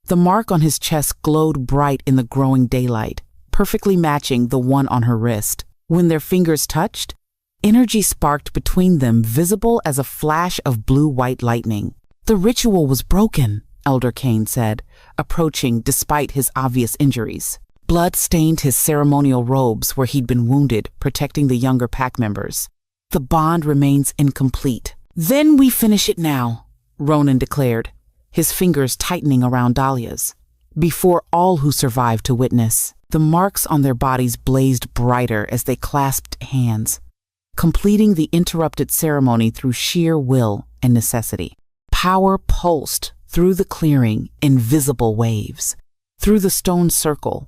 The mark on his chest glowed bright in the growing daylight, perfectly matching the one on her wrist. When their fingers touched, energy sparked between them, visible as a flash of blue-white lightning. "The ritual was broken," Elder Kane said, approaching despite his obvious injuries. Blood stained his ceremonial robes where he'd been wounded, protecting the younger pack members. "The bond remains incomplete." "Then we finish it now," Ronan declared, his fingers tightening around Dahlia's, before all who survived to witness. The marks on their bodies blazed brighter as they clasped hands, completing the interrupted ceremony through sheer will and necessity. Power pulsed through the clearing in visible waves, through the stone circle,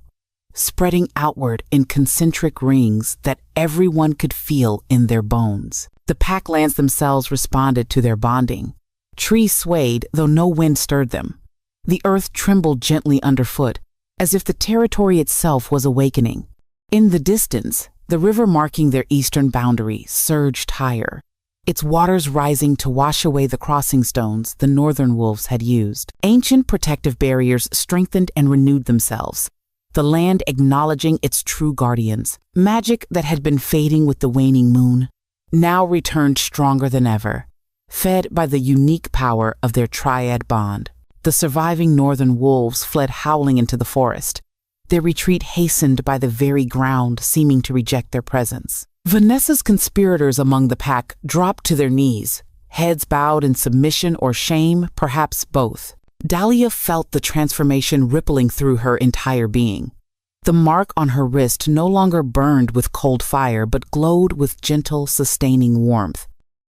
spreading outward in concentric rings that everyone could feel in their bones. The packlands themselves responded to their bonding. Trees swayed, though no wind stirred them. The earth trembled gently underfoot, as if the territory itself was awakening. In the distance, the river marking their eastern boundary surged higher, its waters rising to wash away the crossing stones the northern wolves had used. Ancient protective barriers strengthened and renewed themselves, the land acknowledging its true guardians. Magic that had been fading with the waning moon now returned stronger than ever, fed by the unique power of their triad bond. The surviving northern wolves fled howling into the forest, their retreat hastened by the very ground seeming to reject their presence. Vanessa's conspirators among the pack dropped to their knees, heads bowed in submission or shame, perhaps both. Dahlia felt the transformation rippling through her entire being. The mark on her wrist no longer burned with cold fire, but glowed with gentle, sustaining warmth.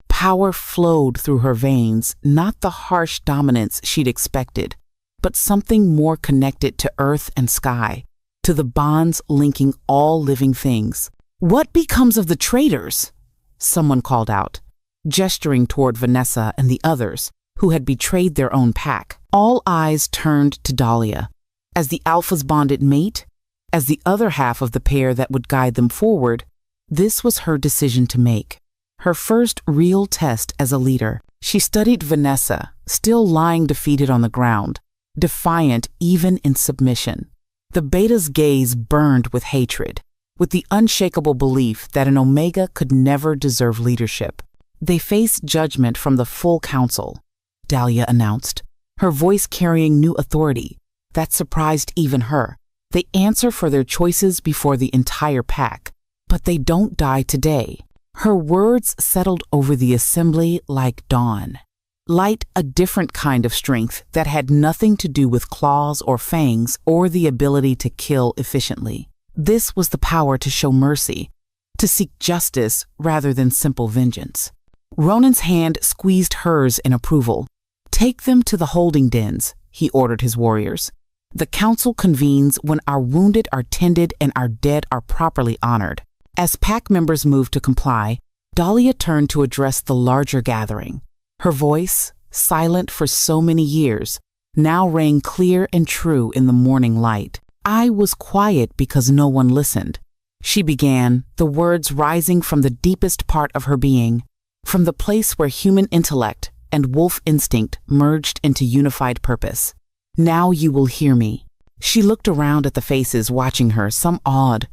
Power flowed through her veins, not the harsh dominance she'd expected, but something more connected to earth and sky, to the bonds linking all living things. "What becomes of the traitors?" someone called out, gesturing toward Vanessa and the others who had betrayed their own pack. All eyes turned to Dahlia. As the alpha's bonded mate, as the other half of the pair that would guide them forward, this was her decision to make. Her first real test as a leader. She studied Vanessa, still lying defeated on the ground, defiant even in submission. The beta's gaze burned with hatred, with the unshakable belief that an Omega could never deserve leadership. "They face judgment from the full council," Dahlia announced, her voice carrying new authority that surprised even her. "They answer for their choices before the entire pack, but they don't die today." Her words settled over the assembly like dawn. Light, a different kind of strength that had nothing to do with claws or fangs or the ability to kill efficiently. This was the power to show mercy, to seek justice rather than simple vengeance. Ronan's hand squeezed hers in approval. "Take them to the holding dens," he ordered his warriors. "The council convenes when our wounded are tended and our dead are properly honored." As pack members moved to comply, Dahlia turned to address the larger gathering. Her voice, silent for so many years, now rang clear and true in the morning light. "I was quiet because no one listened," she began, the words rising from the deepest part of her being, from the place where human intellect and wolf instinct merged into unified purpose. "Now you will hear me." She looked around at the faces watching her, some awed,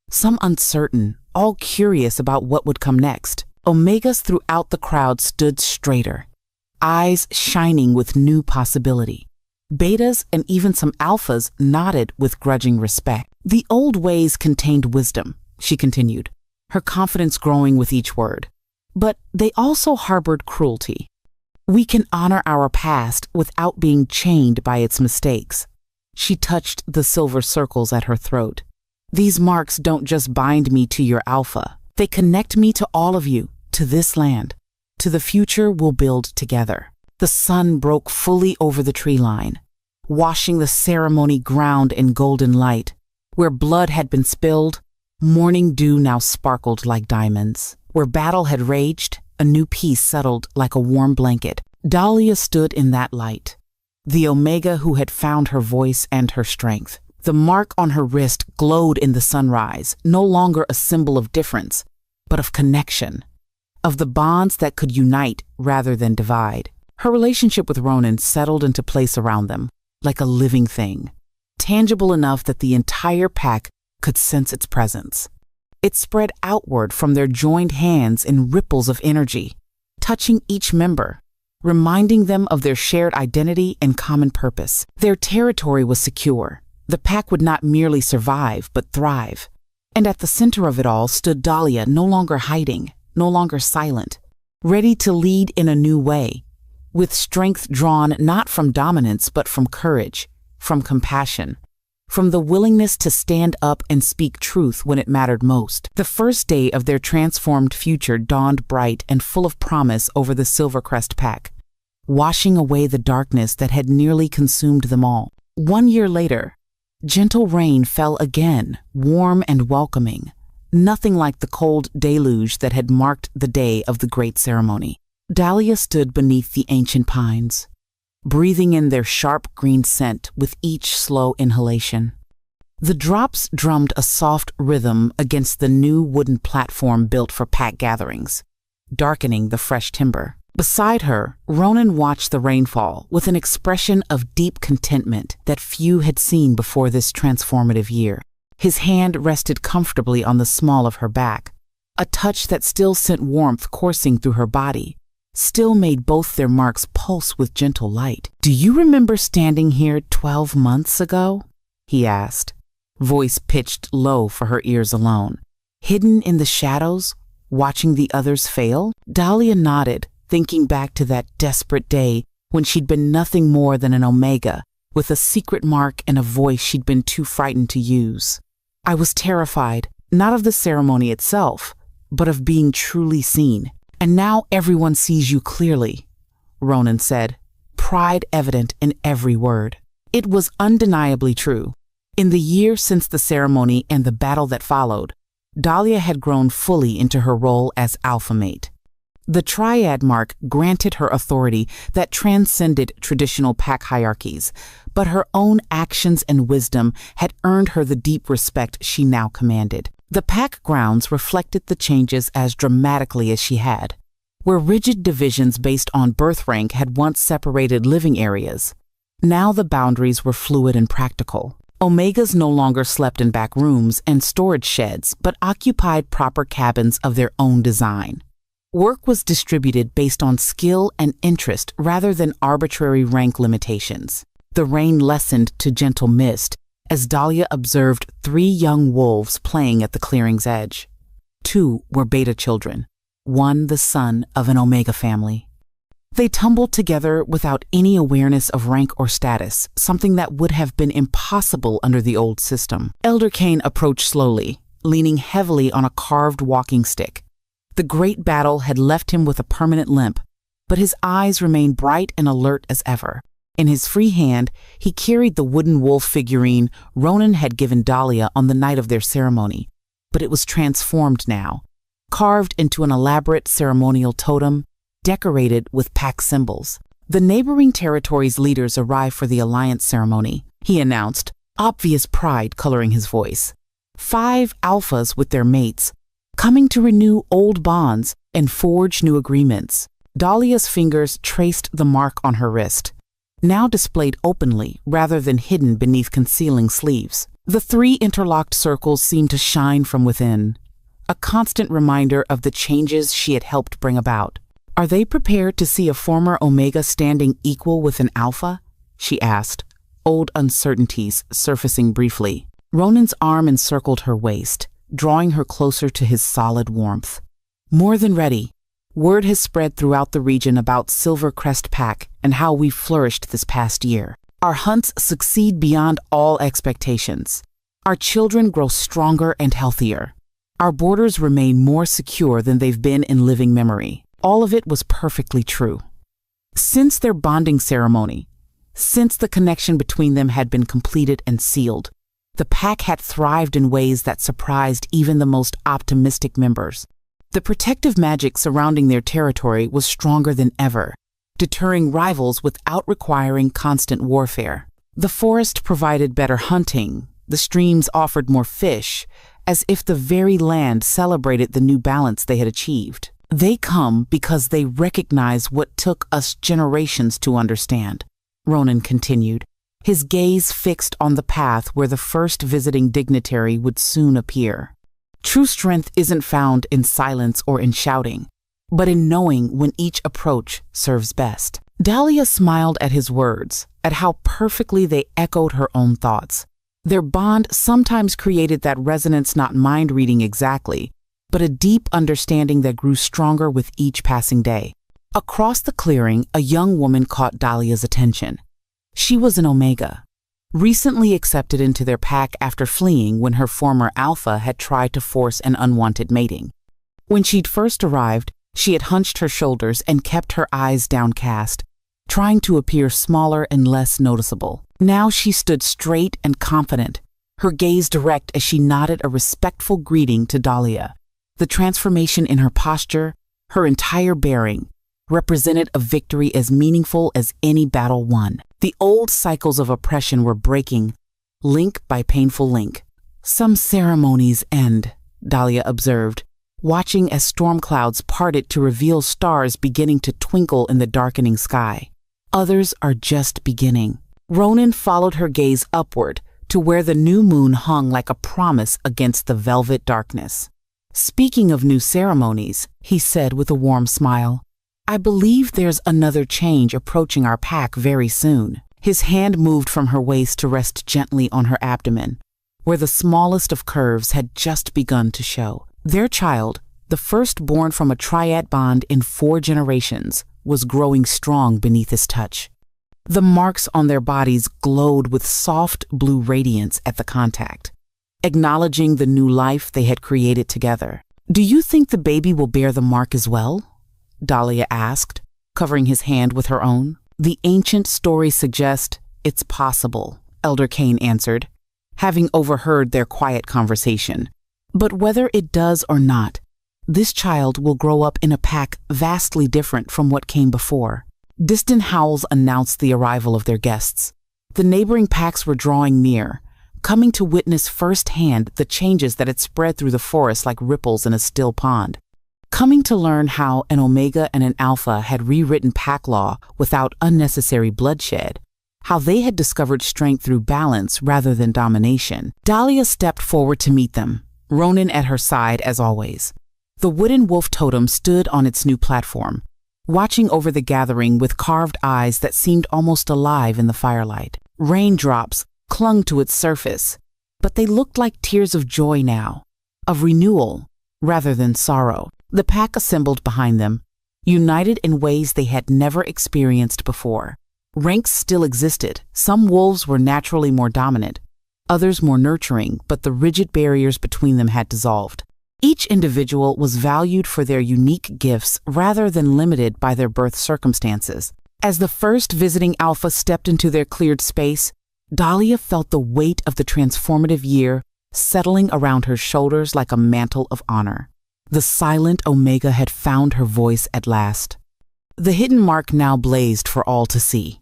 some uncertain, all curious about what would come next. Omegas throughout the crowd stood straighter, eyes shining with new possibility. Betas and even some alphas nodded with grudging respect. "The old ways contained wisdom," she continued, her confidence growing with each word. "But they also harbored cruelty. We can honor our past without being chained by its mistakes." She touched the silver circles at her throat. "These marks don't just bind me to your alpha. They connect me to all of you, to this land, to the future we'll build together." The sun broke fully over the tree line, washing the ceremony ground in golden light. Where blood had been spilled, morning dew now sparkled like diamonds. Where battle had raged, a new peace settled like a warm blanket. Dahlia stood in that light, the Omega who had found her voice and her strength. The mark on her wrist glowed in the sunrise, no longer a symbol of difference, but of connection, of the bonds that could unite rather than divide. Her relationship with Ronan settled into place around them, like a living thing, tangible enough that the entire pack could sense its presence. It spread outward from their joined hands in ripples of energy, touching each member, reminding them of their shared identity and common purpose. Their territory was secure. The pack would not merely survive, but thrive. And at the center of it all stood Dahlia, no longer hiding, no longer silent, ready to lead in a new way, with strength drawn not from dominance, but from courage, from compassion, from the willingness to stand up and speak truth when it mattered most. The first day of their transformed future dawned bright and full of promise over the Silvercrest pack, washing away the darkness that had nearly consumed them all. 1 year later, gentle rain fell again, warm and welcoming, nothing like the cold deluge that had marked the day of the great ceremony. Dahlia stood beneath the ancient pines, breathing in their sharp green scent with each slow inhalation. The drops drummed a soft rhythm against the new wooden platform built for pack gatherings, darkening the fresh timber. Beside her, Ronan watched the rainfall with an expression of deep contentment that few had seen before this transformative year. His hand rested comfortably on the small of her back, a touch that still sent warmth coursing through her body, still made both their marks pulse with gentle light. "Do you remember standing here 12 months ago?" he asked, voice pitched low for her ears alone. "Hidden in the shadows, watching the others fail?" Dahlia nodded, thinking back to that desperate day when she'd been nothing more than an Omega, with a secret mark and a voice she'd been too frightened to use. "I was terrified, not of the ceremony itself, but of being truly seen. And now everyone sees you clearly," Ronan said, pride evident in every word. It was undeniably true. In the year since the ceremony and the battle that followed, Dahlia had grown fully into her role as alpha mate. The triad mark granted her authority that transcended traditional pack hierarchies, but her own actions and wisdom had earned her the deep respect she now commanded. The pack grounds reflected the changes as dramatically as she had. Where rigid divisions based on birth rank had once separated living areas, now the boundaries were fluid and practical. Omegas no longer slept in back rooms and storage sheds, but occupied proper cabins of their own design. Work was distributed based on skill and interest rather than arbitrary rank limitations. The rain lessened to gentle mist as Dahlia observed 3 young wolves playing at the clearing's edge. 2 were beta children, 1 the son of an Omega family. They tumbled together without any awareness of rank or status, something that would have been impossible under the old system. Elder Kane approached slowly, leaning heavily on a carved walking stick. The great battle had left him with a permanent limp, but his eyes remained bright and alert as ever. In his free hand, he carried the wooden wolf figurine Ronan had given Dahlia on the night of their ceremony, but it was transformed now, carved into an elaborate ceremonial totem, decorated with pack symbols. "The neighboring territory's leaders arrive for the alliance ceremony," he announced, obvious pride coloring his voice. 5 alphas with their mates, coming to renew old bonds and forge new agreements. Dahlia's fingers traced the mark on her wrist, now displayed openly rather than hidden beneath concealing sleeves. The 3 interlocked circles seemed to shine from within, a constant reminder of the changes she had helped bring about. "Are they prepared to see a former Omega standing equal with an alpha?" she asked, old uncertainties surfacing briefly. Ronan's arm encircled her waist, drawing her closer to his solid warmth. "More than ready. Word has spread throughout the region about Silver Crest Pack and how we've flourished this past year. Our hunts succeed beyond all expectations. Our children grow stronger and healthier. Our borders remain more secure than they've been in living memory." All of it was perfectly true. Since their bonding ceremony, since the connection between them had been completed and sealed, the pack had thrived in ways that surprised even the most optimistic members. The protective magic surrounding their territory was stronger than ever, deterring rivals without requiring constant warfare. The forest provided better hunting, the streams offered more fish, as if the very land celebrated the new balance they had achieved. "They come because they recognize what took us generations to understand," Ronan continued, his gaze fixed on the path where the first visiting dignitary would soon appear. "True strength isn't found in silence or in shouting, but in knowing when each approach serves best." Dahlia smiled at his words, at how perfectly they echoed her own thoughts. Their bond sometimes created that resonance not mind-reading exactly, but a deep understanding that grew stronger with each passing day. Across the clearing, a young woman caught Dahlia's attention. She was an Omega, recently accepted into their pack after fleeing when her former alpha had tried to force an unwanted mating. When she'd first arrived, she had hunched her shoulders and kept her eyes downcast, trying to appear smaller and less noticeable. Now she stood straight and confident, her gaze direct as she nodded a respectful greeting to Dahlia. The transformation in her posture, her entire bearing, represented a victory as meaningful as any battle won. The old cycles of oppression were breaking, link by painful link. Some ceremonies end, Dahlia observed, watching as storm clouds parted to reveal stars beginning to twinkle in the darkening sky. Others are just beginning. Ronan followed her gaze upward to where the new moon hung like a promise against the velvet darkness. "Speaking of new ceremonies," he said with a warm smile, "I believe there's another change approaching our pack very soon." His hand moved from her waist to rest gently on her abdomen, where the smallest of curves had just begun to show. Their child, the first born from a triad bond in 4 generations, was growing strong beneath his touch. The marks on their bodies glowed with soft blue radiance at the contact, acknowledging the new life they had created together. "Do you think the baby will bear the mark as well?" Dahlia asked, covering his hand with her own. "The ancient stories suggest it's possible," Elder Kane answered, having overheard their quiet conversation. "But whether it does or not, this child will grow up in a pack vastly different from what came before." Distant howls announced the arrival of their guests. The neighboring packs were drawing near, coming to witness firsthand the changes that had spread through the forest like ripples in a still pond. Coming to learn how an Omega and an Alpha had rewritten pack law without unnecessary bloodshed, how they had discovered strength through balance rather than domination. Dahlia stepped forward to meet them, Ronan at her side as always. The wooden wolf totem stood on its new platform, watching over the gathering with carved eyes that seemed almost alive in the firelight. Raindrops clung to its surface, but they looked like tears of joy now, of renewal rather than sorrow. The pack assembled behind them, united in ways they had never experienced before. Ranks still existed. Some wolves were naturally more dominant, others more nurturing, but the rigid barriers between them had dissolved. Each individual was valued for their unique gifts rather than limited by their birth circumstances. As the first visiting Alpha stepped into their cleared space, Dahlia felt the weight of the transformative year settling around her shoulders like a mantle of honor. The silent Omega had found her voice at last. The hidden mark now blazed for all to see.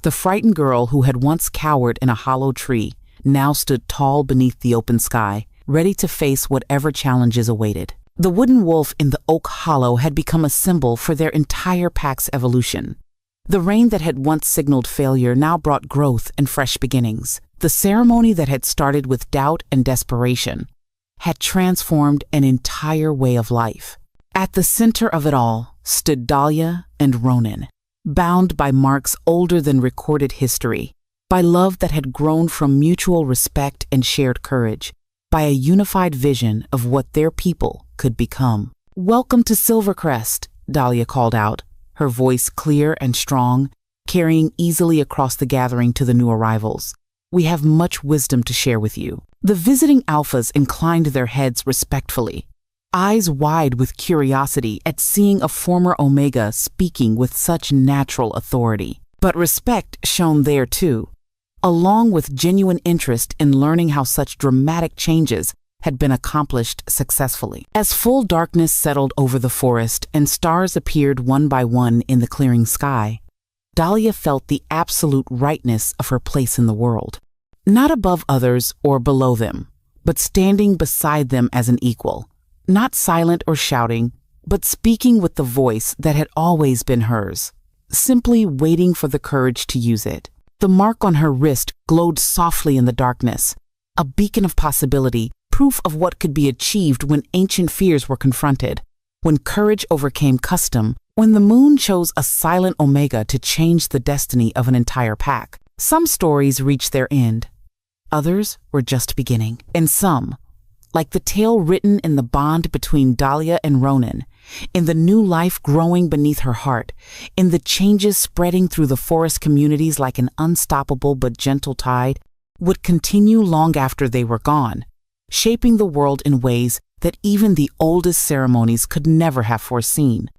The frightened girl who had once cowered in a hollow tree now stood tall beneath the open sky, ready to face whatever challenges awaited. The wooden wolf in the oak hollow had become a symbol for their entire pack's evolution. The rain that had once signaled failure now brought growth and fresh beginnings. The ceremony that had started with doubt and desperation had transformed an entire way of life. At the center of it all stood Dahlia and Ronan, bound by marks older than recorded history, by love that had grown from mutual respect and shared courage, by a unified vision of what their people could become. "Welcome to Silvercrest," Dahlia called out, her voice clear and strong, carrying easily across the gathering to the new arrivals. "We have much wisdom to share with you." The visiting Alphas inclined their heads respectfully, eyes wide with curiosity at seeing a former Omega speaking with such natural authority. But respect shone there too, along with genuine interest in learning how such dramatic changes had been accomplished successfully. As full darkness settled over the forest and stars appeared one by one in the clearing sky, Dahlia felt the absolute rightness of her place in the world. Not above others or below them, but standing beside them as an equal. Not silent or shouting, but speaking with the voice that had always been hers, simply waiting for the courage to use it. The mark on her wrist glowed softly in the darkness, a beacon of possibility, proof of what could be achieved when ancient fears were confronted, when courage overcame custom, when the moon chose a silent Omega to change the destiny of an entire pack. Some stories reached their end. Others were just beginning. And some, like the tale written in the bond between Dahlia and Ronan, in the new life growing beneath her heart, in the changes spreading through the forest communities like an unstoppable but gentle tide, would continue long after they were gone, shaping the world in ways that even the oldest ceremonies could never have foreseen.